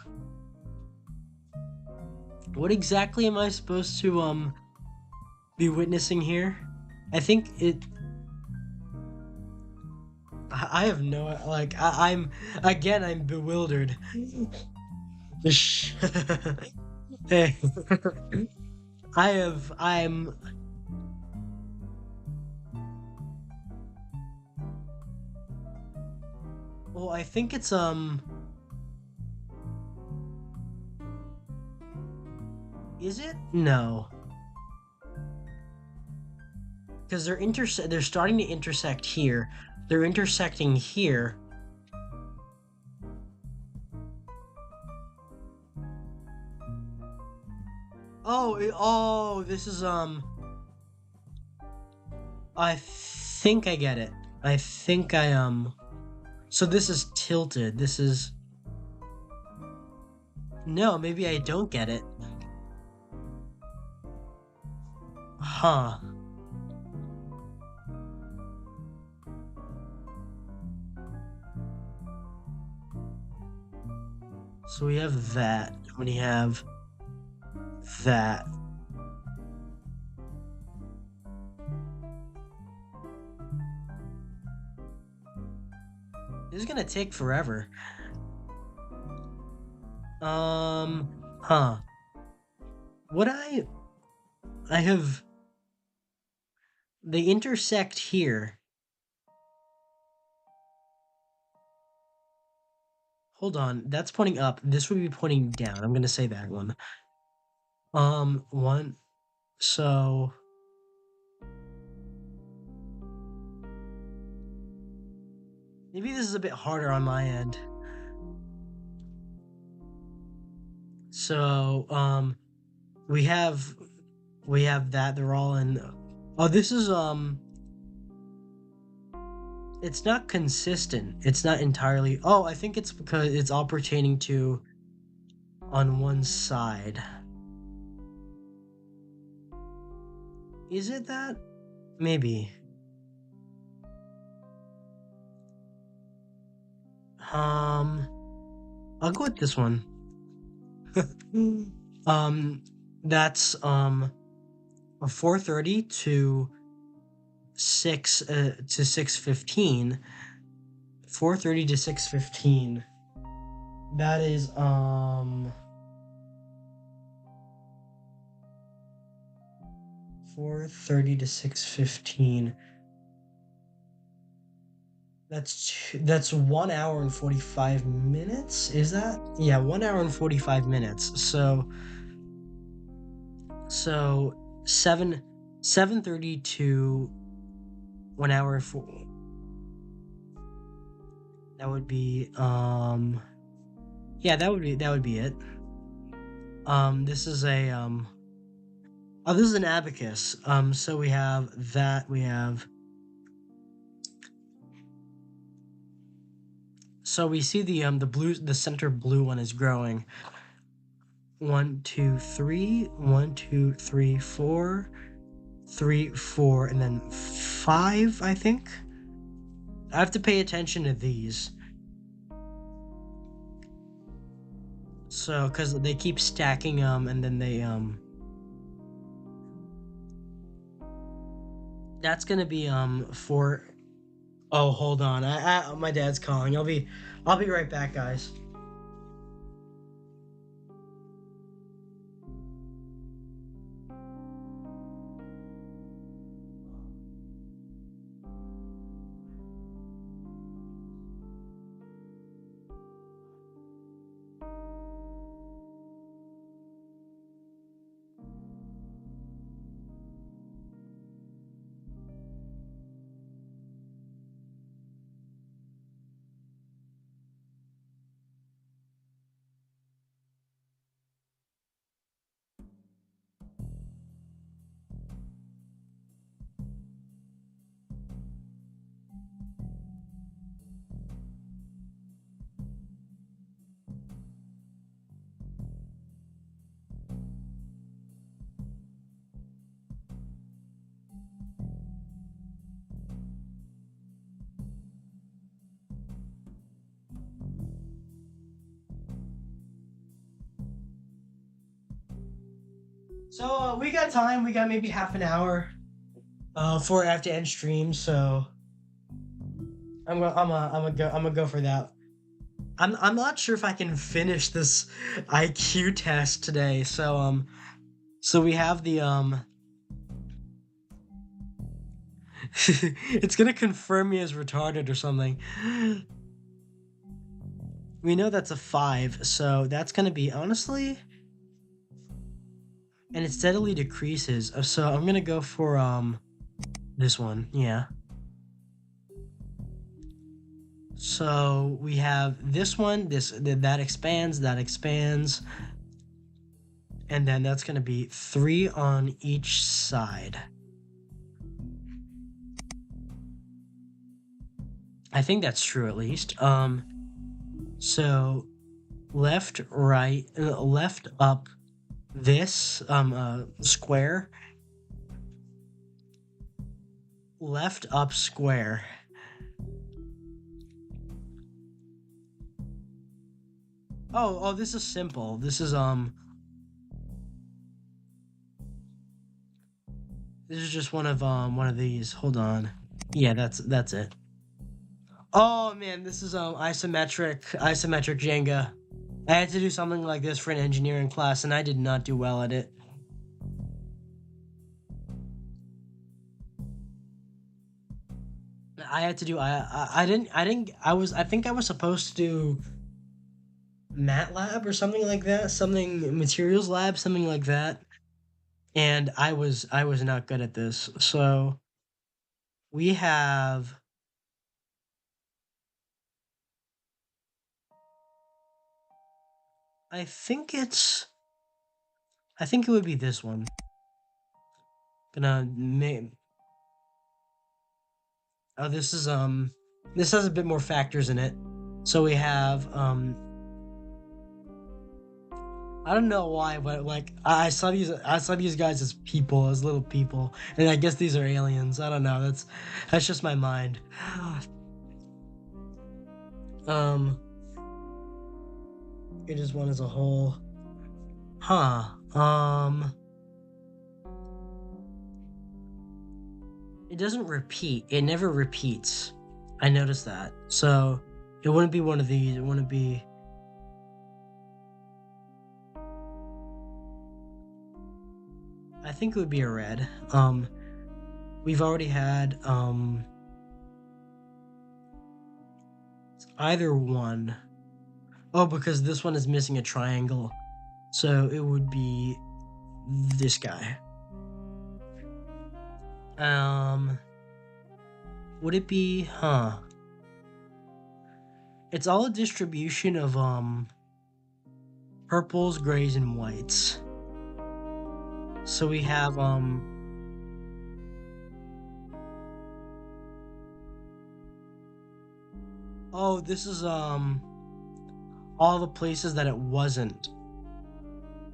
What exactly am I supposed to be witnessing here? I think it. I have no, like, I'm bewildered. Hey, I'm. Well, I think it's is it? No, because they're starting to intersect here. They're intersecting here. Oh, this is I think I get it. I think I So this is tilted. This is No, maybe I don't get it. Huh. So we have that. We have that. This is gonna take forever. Huh. What I have they intersect here. Hold on, that's pointing up. This would be pointing down. I'm gonna say that one. One. So maybe this is a bit harder on my end. So we have that. They're all in. Oh, this is it's not consistent. It's not entirely. Oh, I think it's because it's all pertaining to on one side. Is it that? Maybe. Um, I'll go with this one. That's 4:30 to 6:15. 4:30 to 6:15. That is 4:30 to 6:15. That's 1 hour and 45 minutes. Is that? Yeah, 1 hour and 45 minutes. So 7:30 to 1 hour and 4. That would be yeah, that would be it. This is a oh, this is an abacus. So we have that. So we see the blue, the center blue one is growing. 1, 2, 3, 1, 2, 3, 4, 3, 4, and then 5, I think. I have to pay attention to these. So, because they keep stacking and then they that's gonna be Oh, hold on. My dad's calling. I'll be right back, guys. So we got time. We got maybe half an hour for I have to end stream. So I'm gonna go for that. I'm not sure if I can finish this IQ test today. So we have the it's gonna confirm me as retarded or something. We know that's a 5, so that's gonna be honestly, and it steadily decreases. So I'm gonna go for this one, yeah. So we have this one, that expands, and then that's gonna be 3 on each side. I think that's true at least. So left, right, left up this square, left up square. Oh, this is simple. This is just one of these. Hold on. Yeah, that's it. Oh man, this is isometric Jenga. I had to do something like this for an engineering class, and I did not do well at it. I had to do I think I was supposed to do MATLAB or something like that, something materials lab, something like that. And I was not good at this. So we have I think it would be this one. Gonna make Oh, this has a bit more factors in it. So we have I don't know why, but like I saw these guys as people, as little people, and I guess these are aliens. I don't know. That's just my mind. um, it is one as a whole. Huh. It doesn't repeat. It never repeats. I noticed that. So it wouldn't be one of these. It wouldn't be. I think it would be a red. We've already had it's either one. Oh, because this one is missing a triangle. So it would be this guy. Would it be, huh? It's all a distribution of purples, grays, and whites. So we have oh, this is all the places that it wasn't.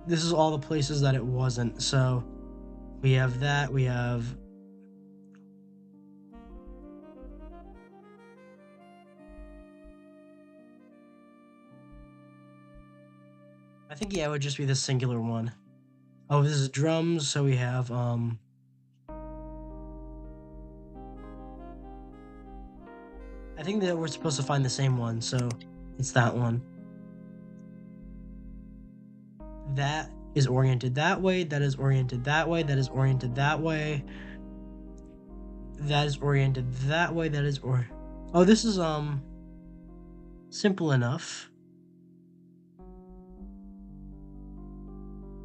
This is all the places that it wasn't. So we have that, we have I think yeah, it would just be the singular one. Oh, this is drums, so we have think that we're supposed to find the same one, so it's that one. That is oriented that way, that is oriented that way, that is oriented that way. That is oriented that way, that is oh, this is simple enough.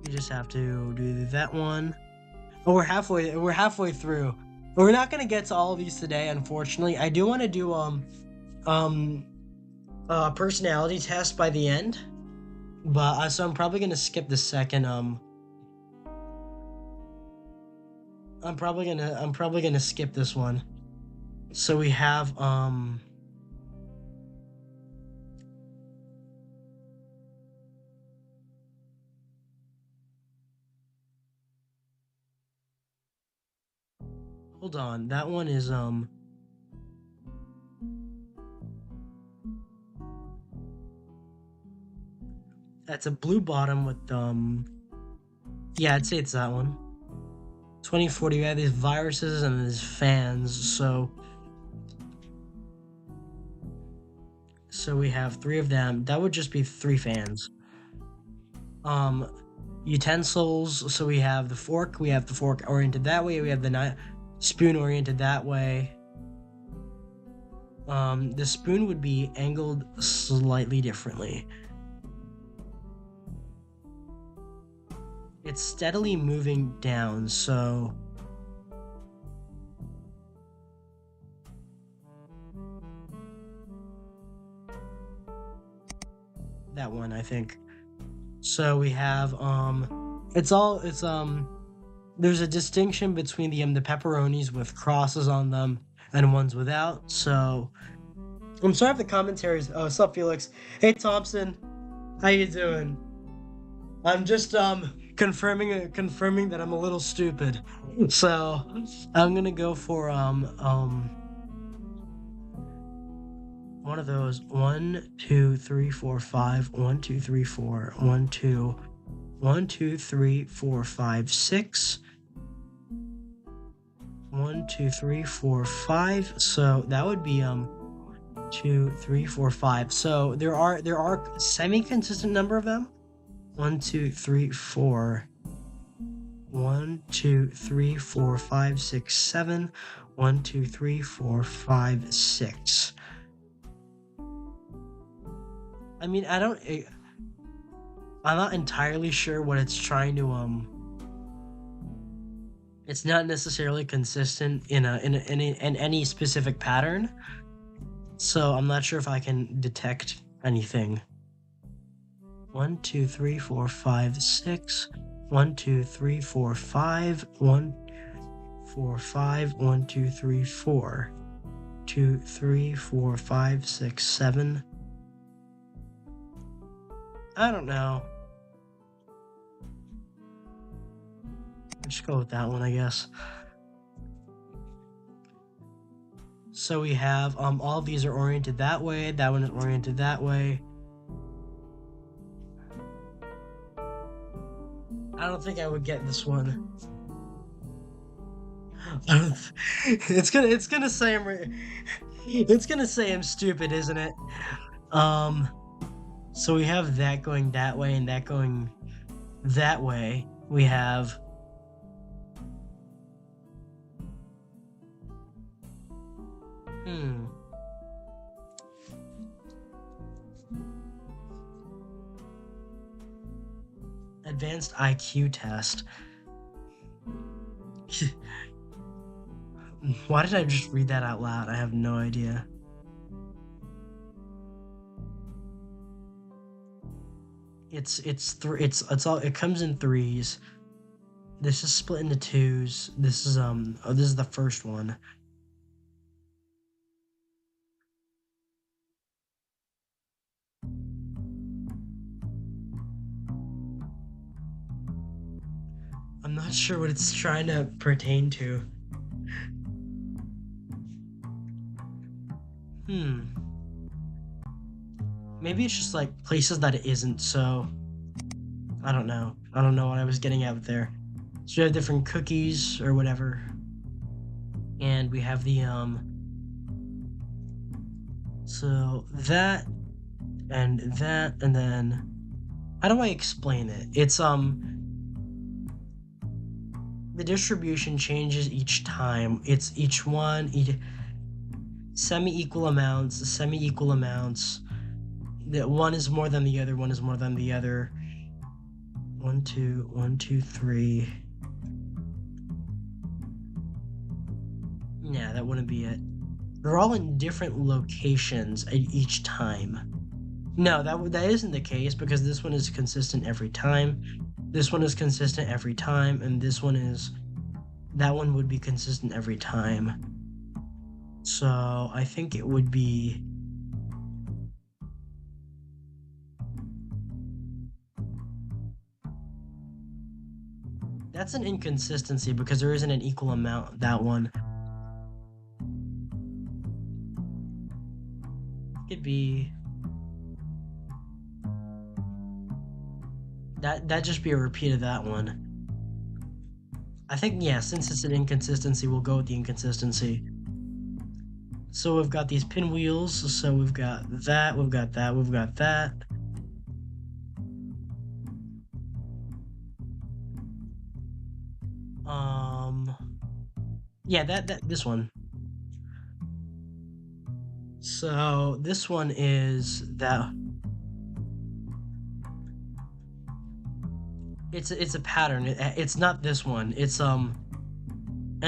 You just have to do that one. Oh, we're halfway through. We're not gonna get to all of these today, unfortunately. I do want to do personality test by the end, but so I'm probably gonna skip the second I'm probably gonna skip this one. So we have hold on, that one is that's a blue bottom with yeah, I'd say it's that one. 2040, we have these viruses and these fans, so we have 3 of them. That would just be 3 fans. Utensils, so we have the fork oriented that way, we have the spoon oriented that way. The spoon would be angled slightly differently. It's steadily moving down, so that one, I think. So we have there's a distinction between the pepperonis with crosses on them and ones without. So I'm sorry if the commentaries. Oh, what's up, Felix? Hey, Thompson, how you doing? I'm just confirming that I'm a little stupid. So I'm gonna go for one of those. 1, 2, 3, 4, 5. 1, 2, 3, 4. 1, 2. 1, 2, 3, 4, 5, 6. 1, 2, 3, 4, 5. So that would be 2, 3, 4, 5. So there are semi-consistent number of them. 1, 2, 3, 4. 1, 2, 3, 4, 5, 6, 7. 1, 2, 3, 4, 5, 6. I mean, I'm not entirely sure what it's trying to it's not necessarily consistent in any specific pattern. So I'm not sure if I can detect anything. 1, 2, 3, 4, 5, 6. 1, 2, 3, 4, 5. 1, 4, 5. 1, 2, 3, 4. 2, 3, 4, 5, 6, 7. I don't know. I'll just go with that one, I guess. So we have all of these are oriented that way. That one is oriented that way. I don't think I would get this one. It's gonna say I'm stupid, isn't it? So we have that going that way and that going that way. We have advanced IQ test. Why did I just read that out loud? I have no idea. It comes in 3s. This is split into 2s. This is this is the first one. I'm not sure what it's trying to pertain to. Maybe it's just like places that it isn't, so I don't know. I don't know what I was getting at there. So we have different cookies or whatever. And we have the So that, and then how do I explain it? It's the distribution changes each time. It's each semi-equal amounts. That one is more than the other, one is more than the other. 1, 2, 1, 2, 3. Yeah, that wouldn't be it. They're all in different locations at each time. No, that isn't the case, because this one is consistent every time. This one is consistent every time, and that one would be consistent every time. So I think it would be, that's an inconsistency because there isn't an equal amount. That one could be, that just be a repeat of that one. I think, yeah, since it's an inconsistency, we'll go with the inconsistency. So we've got these pinwheels, so we've got that, we've got that, we've got that. Yeah, this one. So this one is that, it's a pattern. It's not this one. It's and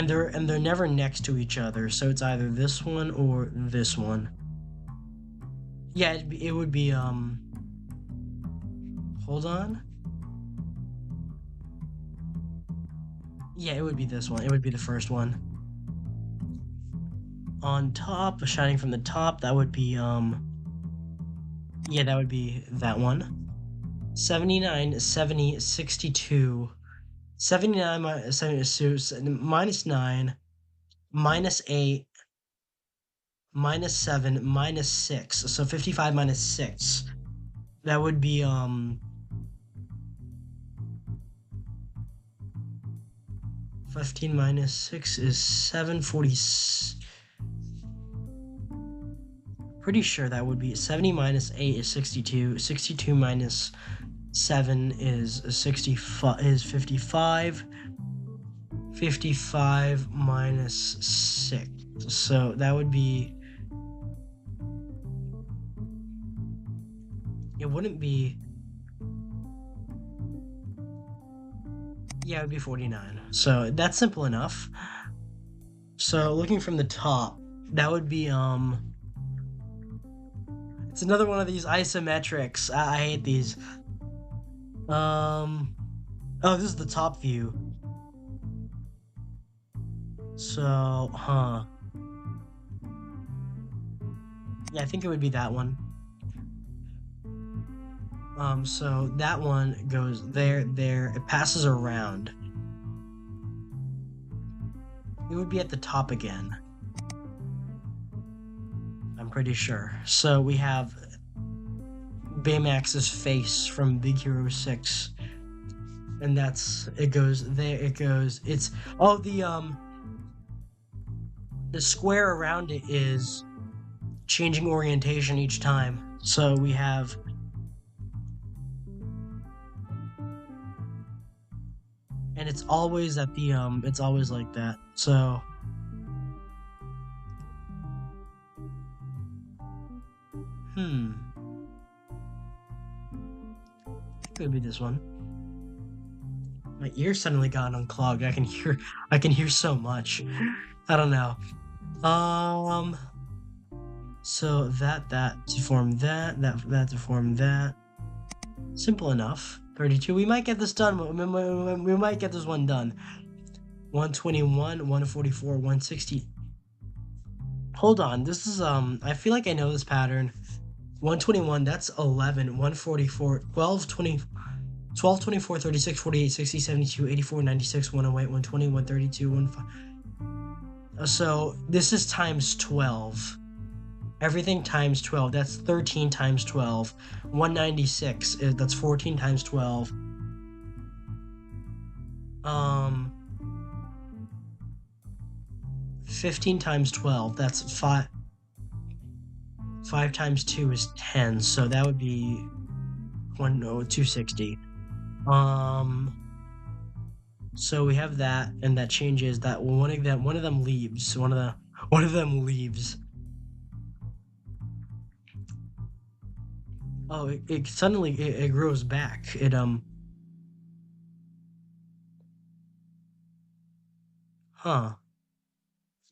they're never next to each other. So it's either this one or this one. Yeah, it would be hold on. Yeah, it would be this one. It would be the first one. On top, shining from the top, that would be yeah, that would be that one. 79, 70, 62. 79 minus 9, minus 8, minus 7, minus 6. So 55 minus 6. That would be 15 minus 6 is 740. Pretty sure that would be 70 minus 8 is 62. 62 minus 7 is 55. 55 minus 6. So that would be, it wouldn't be, yeah, it would be 49. So that's simple enough. So looking from the top, that would be it's another one of these isometrics. I hate these. Oh, this is the top view. So, yeah, I think it would be that one. So that one goes there, it passes around. It would be at the top again. I'm pretty sure. So we have Baymax's face from Big Hero 6. And it goes there, it's, oh, the square around it is changing orientation each time. So we have, and it's always at the, it's always like that. So, could be this one. My ears suddenly got unclogged. I can hear so much. I don't know. So that to form that to form that. Simple enough. 32. We might get this done. We might get this one done. 121, 144, 160. Hold on. This is I feel like I know this pattern. 121, that's 11, 144, 12, 20, 12, 24, 36, 48, 60, 72, 84, 96, 108, 120, 132, 15. So this is times 12. Everything times 12. That's 13 times 12. 196. That's 14 times 12. 15 times 12. That's 5. 5 times 2 is 10, so that would be 260. So we have that, and that changes that one of them leaves. One of them leaves. Oh, it suddenly it grows back. Huh.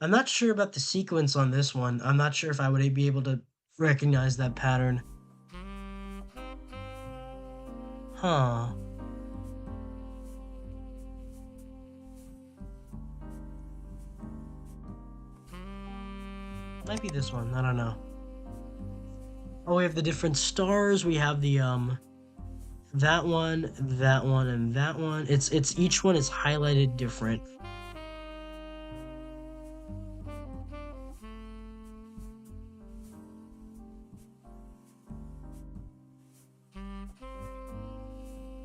I'm not sure about the sequence on this one. I'm not sure if I would be able to recognize that pattern. Huh. Might be this one. I don't know. Oh, we have the different stars. We have the that one, and that one. It's each one is highlighted different.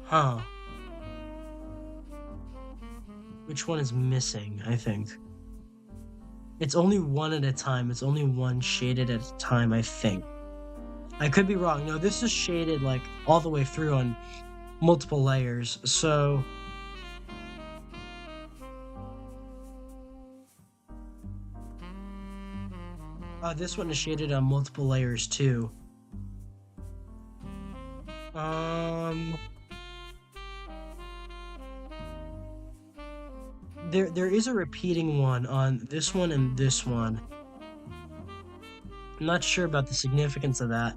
Huh. Which one is missing, I think. It's only one at a time. It's only one shaded at a time, I think. I could be wrong. No, this is shaded like all the way through on multiple layers. So this one is shaded on multiple layers too. There is a repeating one on this one and this one. I'm not sure about the significance of that.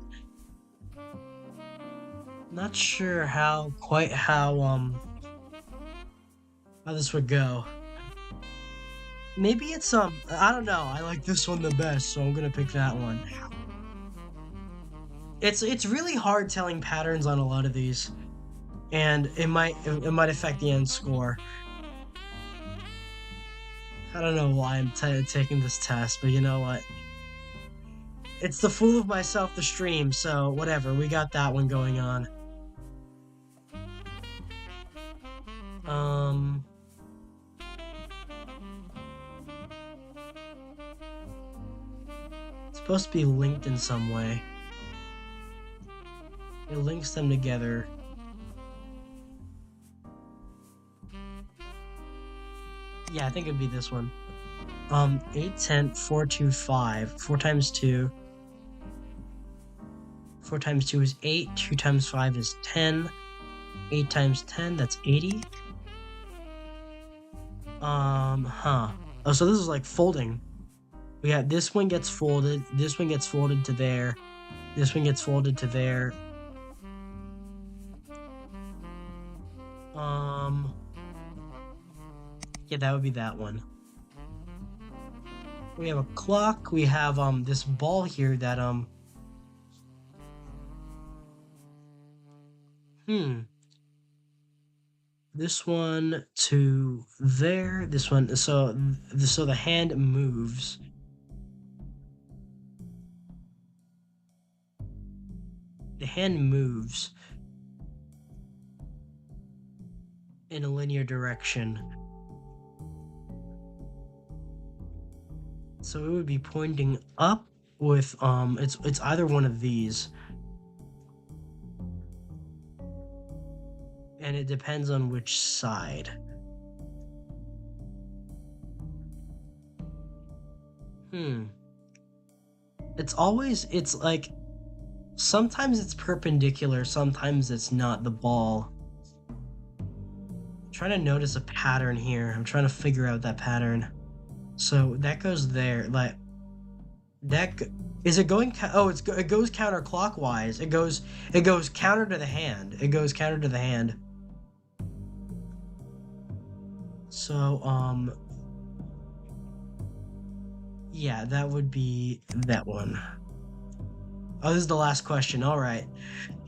Not sure how this would go. Maybe it's I don't know. I like this one the best, so I'm gonna pick that one. It's really hard telling patterns on a lot of these, and it might affect the end score. I don't know why I'm taking this test, but you know what? It's the fool of myself the stream, so whatever. We got that one going on. It's supposed to be linked in some way. It links them together. Yeah, I think it'd be this one. 8, 10, 4, 2, 5. 4 times 2. 4 times 2 is 8. 2 times 5 is 10. 8 times 10, that's 80. Oh, so this is like folding. We have this one gets folded. This one gets folded to there. This one gets folded to there. Yeah, that would be that one. We have a clock. We have this ball here that this one to there. This one. So the hand moves. The hand moves in a linear direction. So it would be pointing up with it's either one of these. And it depends on which side. It's like sometimes it's perpendicular, sometimes it's not the ball. I'm trying to notice a pattern here. I'm trying to figure out that pattern. So that goes there, like that. Is it going? It goes counterclockwise. It goes counter to the hand. It goes counter to the hand. So yeah, that would be that one. Oh, this is the last question. All right,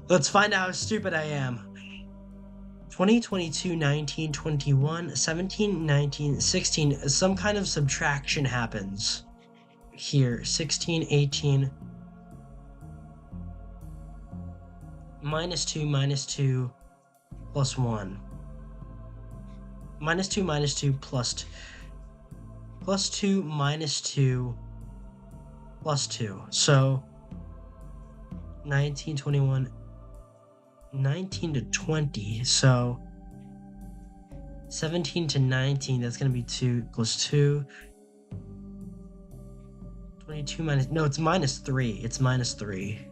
let's find out how stupid I am. 20, 22, 19, 21, 17, 19, 16, some kind of subtraction happens here. 16, 18, minus 2, plus 1. Minus 2, plus 2. Plus 2, minus 2, plus 2. So 19, 21, 19 to 20. So 17 to 19, that's going to be 2 plus 2. 22 minus, no, it's minus 3. It's minus 3.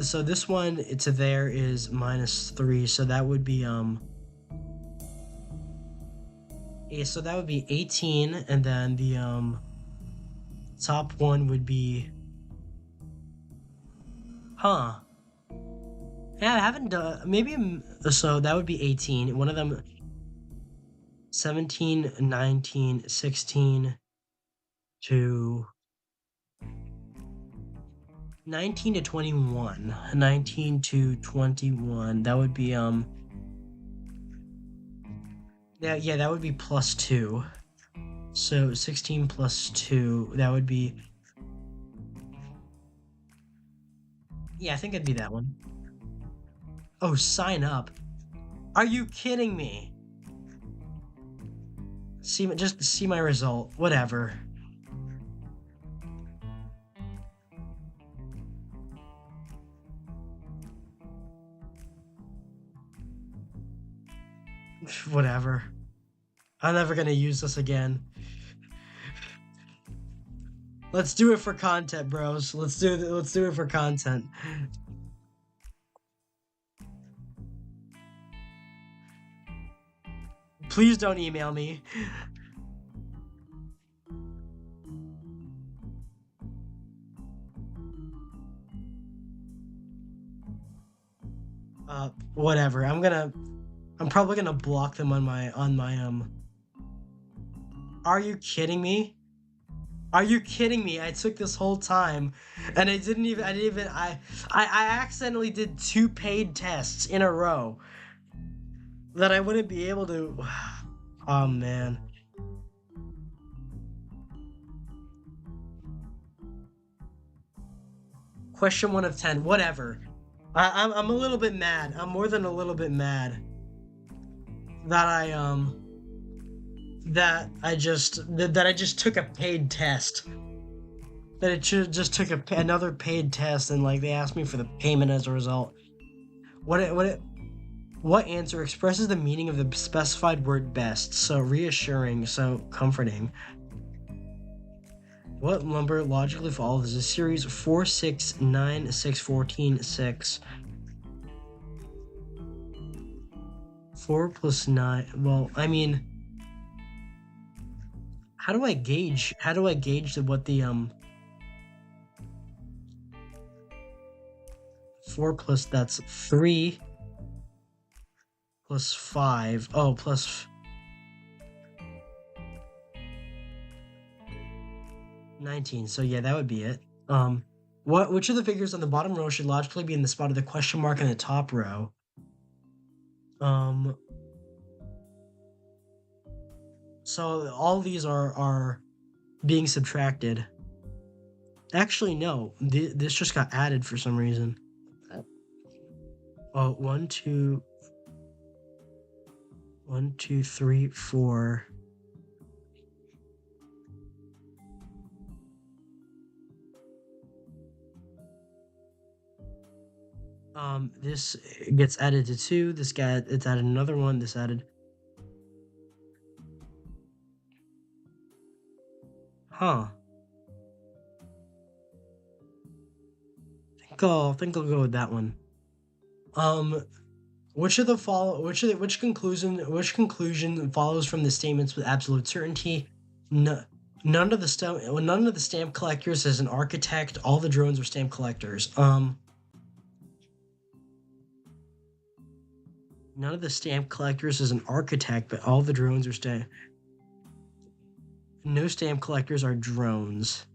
So this one to there is minus 3. So that would be, yeah, so that would be 18. And then the, top one would be, yeah, I haven't done, so that would be 18. One of them, 17, 19, 16 to 19 to 21. 19 to 21. That would be, yeah, that would be plus 2. So 16 plus 2, that would be, yeah, I think it'd be that one. Oh, sign up. Are you kidding me? Just see my result. Whatever. Whatever. I'm never gonna use this again. Let's do it for content, bros. Let's do it for content. Please don't email me. Whatever. I'm probably gonna block them on my Are you kidding me? Are you kidding me? I took this whole time and I accidentally did 2 paid tests in a row that I wouldn't be able to. Oh man. Question 1 of 10. Whatever. I'm a little bit mad. I'm more than a little bit mad that I just took a paid test. That it just took another paid test and like they asked me for the payment as a result. What answer expresses the meaning of the specified word best? So reassuring, so comforting. What number logically follows a series 4, 6, 9, 6, 14, 6? 4 plus 9. Well, I mean, how do I gauge what the 4 plus, that's 3 plus 5. Oh, plus 19. So yeah, that would be it. Which of the figures on the bottom row should logically be in the spot of the question mark in the top row? So all these are being subtracted. Actually, no. This just got added for some reason. Oh, 1, 2, 3, 4. This gets added to 2. It's added another one. This added. Huh. I think I'll go with that one. Which conclusion follows from the statements with absolute certainty? None of the stamp collectors is an architect. All the drones are stamp collectors. None of the stamp collectors is an architect, but all the drones are stamp. No stamp collectors are drones.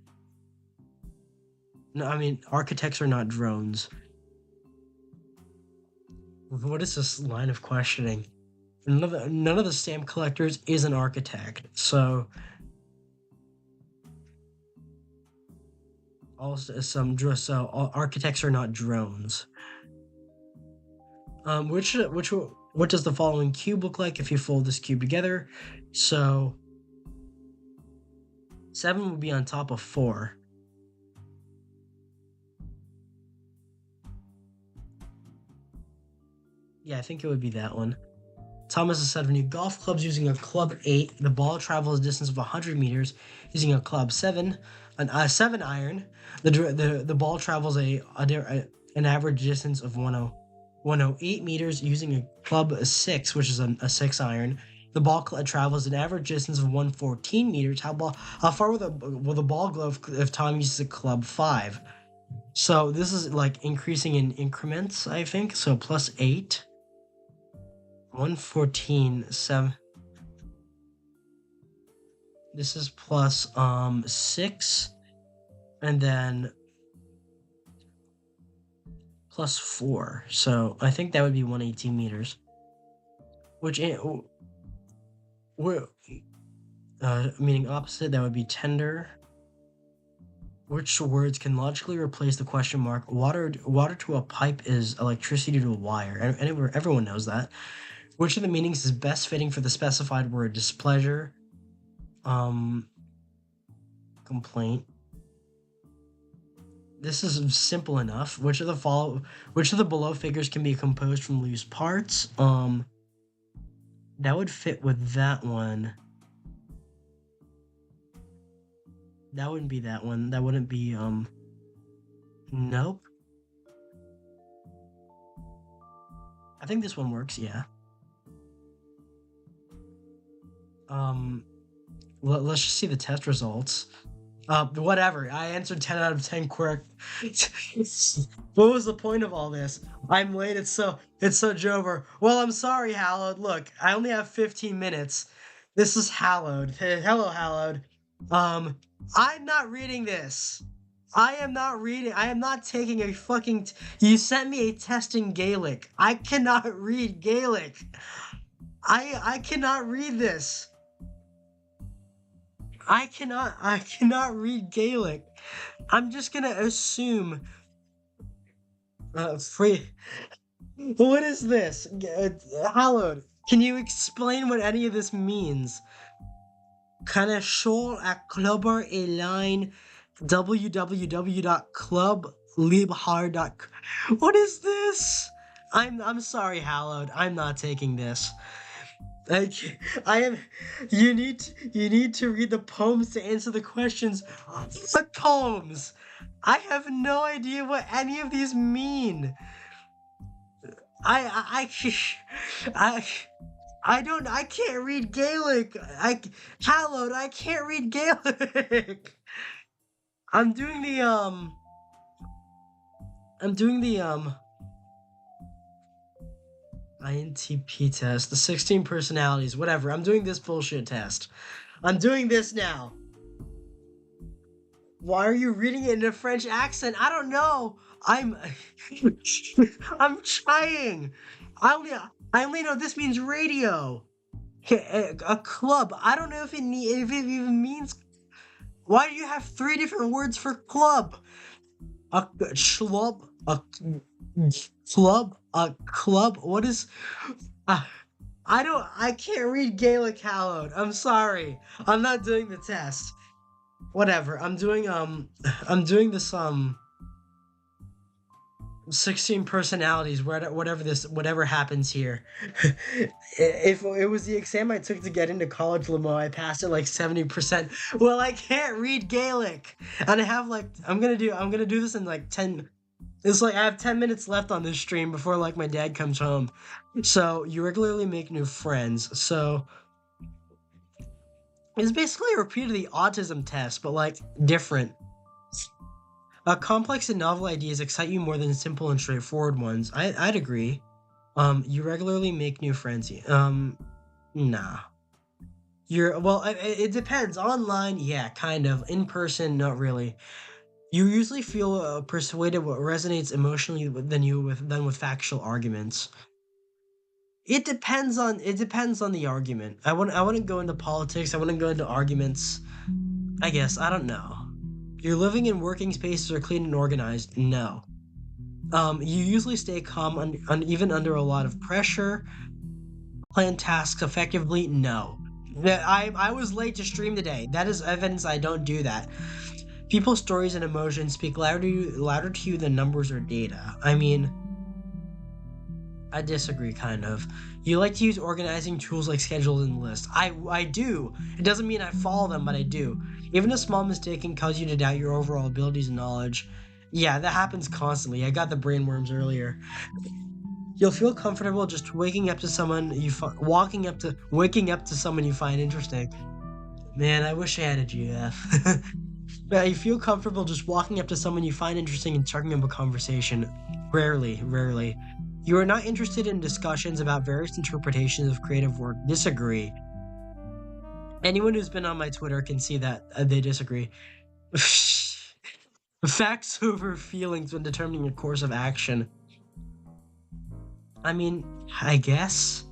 No, I mean architects are not drones. What is this line of questioning? None of the stamp collectors is an architect, so also architects are not drones. What does the following cube look like if you fold this cube together? So 7 would be on top of 4. Yeah, I think it would be that one. Thomas has said when you golf clubs using a club 8, the ball travels a distance of 100 meters. Using a club 7, a 7 iron, the ball travels an average distance of 108 meters. Using a club 6, which is a 6 iron, the ball travels an average distance of 114 meters. How far will the ball go if Tom uses a club 5? So this is like increasing in increments, I think. So plus 8. 114, 7. This is plus 6, and then plus 4. So I think that would be 118 meters. Which meaning opposite, that would be tender. Which words can logically replace the question mark? Water to a pipe is electricity to a wire. Everyone knows that. Which of the meanings is best fitting for the specified word? Displeasure, complaint. This is simple enough. Which of the below figures can be composed from loose parts? That would fit with that one. That wouldn't be that one. That wouldn't be nope. I think this one works, yeah. Let's just see the test results. Whatever. I answered 10 out of 10 correct. What was the point of all this? I'm late. It's so Jover. Well, I'm sorry, Hallowed. Look, I only have 15 minutes. This is Hallowed. Hello, Hallowed. I'm not reading this. I am not taking a fucking. You sent me a test in Gaelic. I cannot read Gaelic. I cannot read this. I cannot read Gaelic. I'm just gonna assume. Free. What is this? Hallowed. Can you explain what any of this means? Can I show a clubber a line? www.clublibhard.com. What is this? I'm sorry, Hallowed. I'm not taking this. I am. You need to read the poems to answer the questions. What poems? I have no idea what any of these mean. I can't read Gaelic. Hallowed, I can't read Gaelic. I'm doing the INTP test, the 16 personalities, whatever. I'm doing this bullshit test. I'm doing this now. Why are you reading it in a French accent? I don't know. I'm trying. I only know this means radio. A club. I don't know if it even means. Why do you have 3 different words for club? A schlub. A club. What is? I can't read Gaelic, Hallowed. I'm sorry. I'm not doing the test. Whatever. I'm doing this 16 personalities, whatever happens here. If it was the exam I took to get into college limo, I passed it like 70%. Well, I can't read Gaelic, and I have I'm gonna do this in like 10. It's like I have 10 minutes left on this stream before like my dad comes home. So you regularly make new friends. So it's basically a repeat of the autism test, but like different. Complex and novel ideas excite you more than simple and straightforward ones. I'd agree. You regularly make new friends. Nah. It depends. Online, yeah, kind of. In person, not really. You usually feel persuaded what resonates emotionally than with factual arguments. It depends on the argument. I wouldn't go into politics. I wouldn't go into arguments. I guess I don't know. Your living and working spaces are clean and organized. No. You usually stay calm even under a lot of pressure. Plan tasks effectively. No. I was late to stream today. That is evidence I don't do that. People's stories and emotions speak louder to you than numbers or data. I mean, I disagree, kind of. You like to use organizing tools like schedules and lists. I do. It doesn't mean I follow them, but I do. Even a small mistake can cause you to doubt your overall abilities and knowledge. Yeah, that happens constantly. I got the brain worms earlier. You'll feel comfortable just waking up to someone waking up to someone you find interesting. Man, I wish I had a GF. But you feel comfortable just walking up to someone you find interesting and striking up a conversation. Rarely, rarely. You are not interested in discussions about various interpretations of creative work. Disagree. Anyone who's been on my Twitter can see that they disagree. Facts over feelings when determining a course of action. I mean, I guess,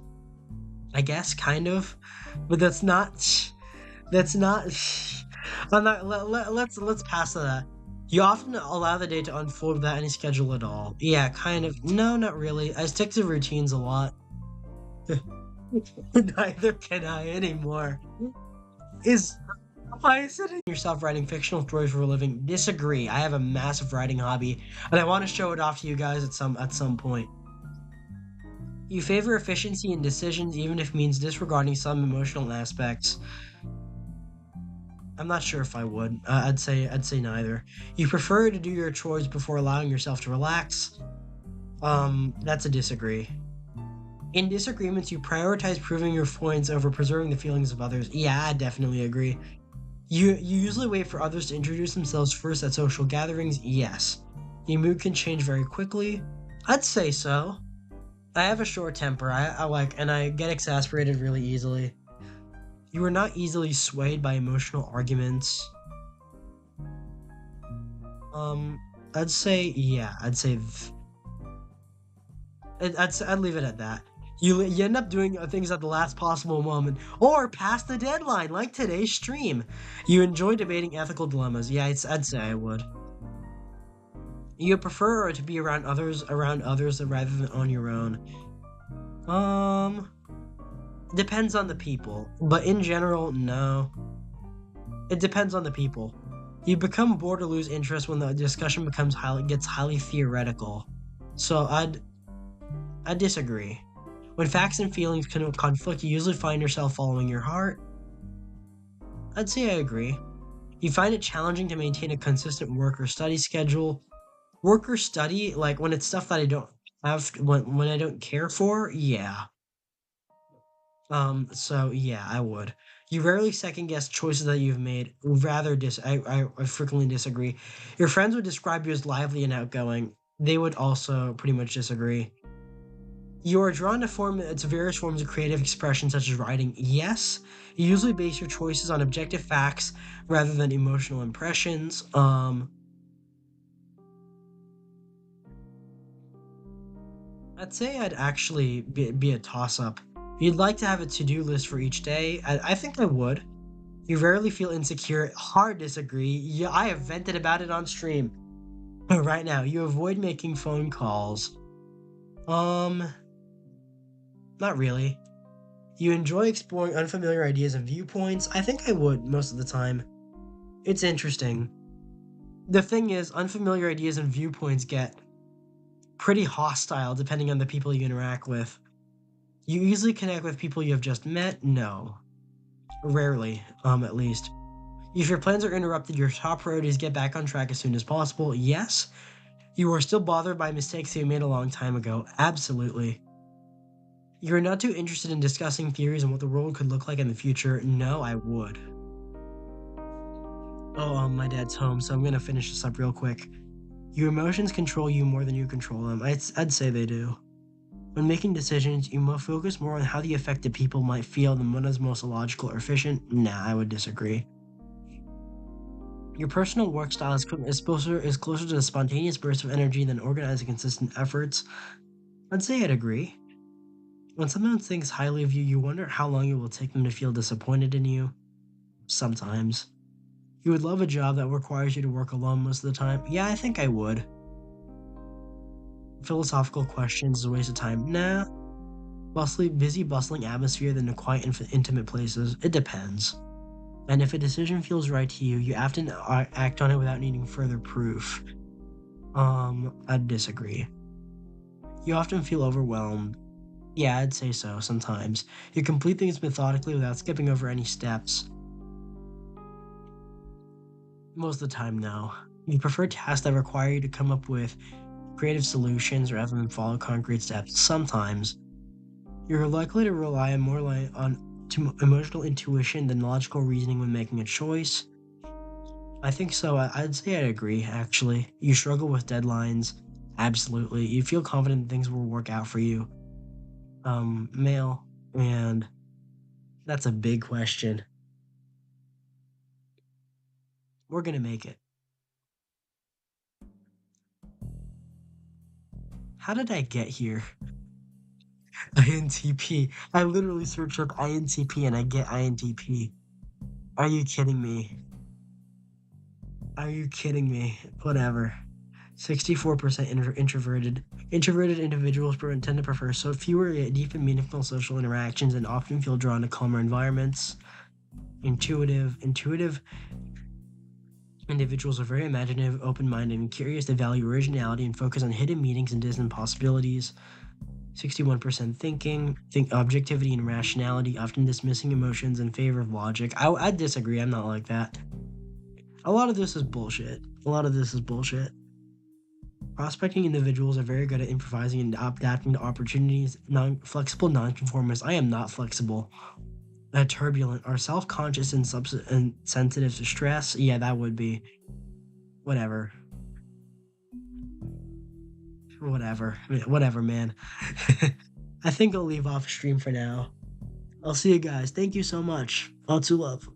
kind of, but that's not. I'm not. Let's pass that. You often allow the day to unfold without any schedule at all. Yeah, kind of. No, not really. I stick to routines a lot. Neither can I anymore. Why is it yourself writing fictional stories for a living? Disagree. I have a massive writing hobby, and I want to show it off to you guys at some point. You favor efficiency in decisions, even if it means disregarding some emotional aspects. I'm not sure if I would. I'd say neither. You prefer to do your chores before allowing yourself to relax. That's a disagree. In disagreements, you prioritize proving your points over preserving the feelings of others. Yeah, I definitely agree. You usually wait for others to introduce themselves first at social gatherings. Yes. Your mood can change very quickly. I'd say so. I have a short temper. And I get exasperated really easily. You are not easily swayed by emotional arguments. I'd say yeah. I'd leave it at that. You end up doing things at the last possible moment or past the deadline, like today's stream. You enjoy debating ethical dilemmas. Yeah, I'd say I would. You prefer to be around others rather than on your own. Depends on the people, but in general, no. It depends on the people. You become bored or lose interest when the discussion gets highly theoretical. So I'd disagree. When facts and feelings conflict, you usually find yourself following your heart. I'd say I agree. You find it challenging to maintain a consistent work or study schedule. Work or study, like when it's stuff that I don't have, when I don't care for, yeah. So yeah, I would. You rarely second guess choices that you've made. I frequently disagree. Your friends would describe you as lively and outgoing. They would also pretty much disagree. You are drawn to various forms of creative expression, such as writing. Yes. You usually base your choices on objective facts rather than emotional impressions. I'd say I'd actually be a toss-up. You'd like to have a to-do list for each day. I think I would. You rarely feel insecure. Hard disagree. Yeah, I have vented about it on stream. Right now, you avoid making phone calls. Not really. You enjoy exploring unfamiliar ideas and viewpoints. I think I would most of the time. It's interesting. The thing is, unfamiliar ideas and viewpoints get pretty hostile depending on the people you interact with. You easily connect with people you have just met? No. Rarely, at least. If your plans are interrupted, your top priority is get back on track as soon as possible. Yes. You are still bothered by mistakes you made a long time ago. Absolutely. You're not too interested in discussing theories on what the world could look like in the future. No, I would. Oh, my dad's home, so I'm gonna finish this up real quick. Your emotions control you more than you control them. I'd say they do. When making decisions, you must focus more on how the affected people might feel than what is most logical or efficient. Nah, I would disagree. Your personal work style is closer to a spontaneous burst of energy than organized and consistent efforts. I'd say I'd agree. When someone thinks highly of you, you wonder how long it will take them to feel disappointed in you. Sometimes. You would love a job that requires you to work alone most of the time. Yeah, I think I would. Philosophical questions is a waste of time. Nah. busy, bustling atmosphere than the quiet, intimate places? It depends. And if a decision feels right to you, you often act on it without needing further proof. I'd disagree. You often feel overwhelmed. Yeah, I'd say so sometimes. You complete things methodically without skipping over any steps. Most of the time, no. You prefer tasks that require you to come up with creative solutions rather than follow concrete steps. Sometimes. You're likely to rely more on emotional intuition than logical reasoning when making a choice. I think so. I'd say I agree, actually. You struggle with deadlines. Absolutely. You feel confident things will work out for you. Male. And that's a big question. We're gonna make it. How did I get here? INTP. I literally searched up INTP and I get INTP. Are you kidding me? Are you kidding me? Whatever. 64% introverted. Introverted individuals tend to prefer so fewer yet deep and meaningful social interactions and often feel drawn to calmer environments. Intuitive individuals are very imaginative, open-minded, and curious. They value originality and focus on hidden meanings and distant possibilities. 61% think objectivity and rationality, often dismissing emotions in favor of logic. I disagree. I'm not like that. A lot of this is bullshit. Prospecting individuals are very good at improvising and adapting to opportunities. Flexible nonconformists. I am not flexible. Turbulent are self-conscious and sensitive to stress. Yeah, that would be. Whatever. Whatever, man. I think I'll leave off stream for now. I'll see you guys. Thank you so much. All to love.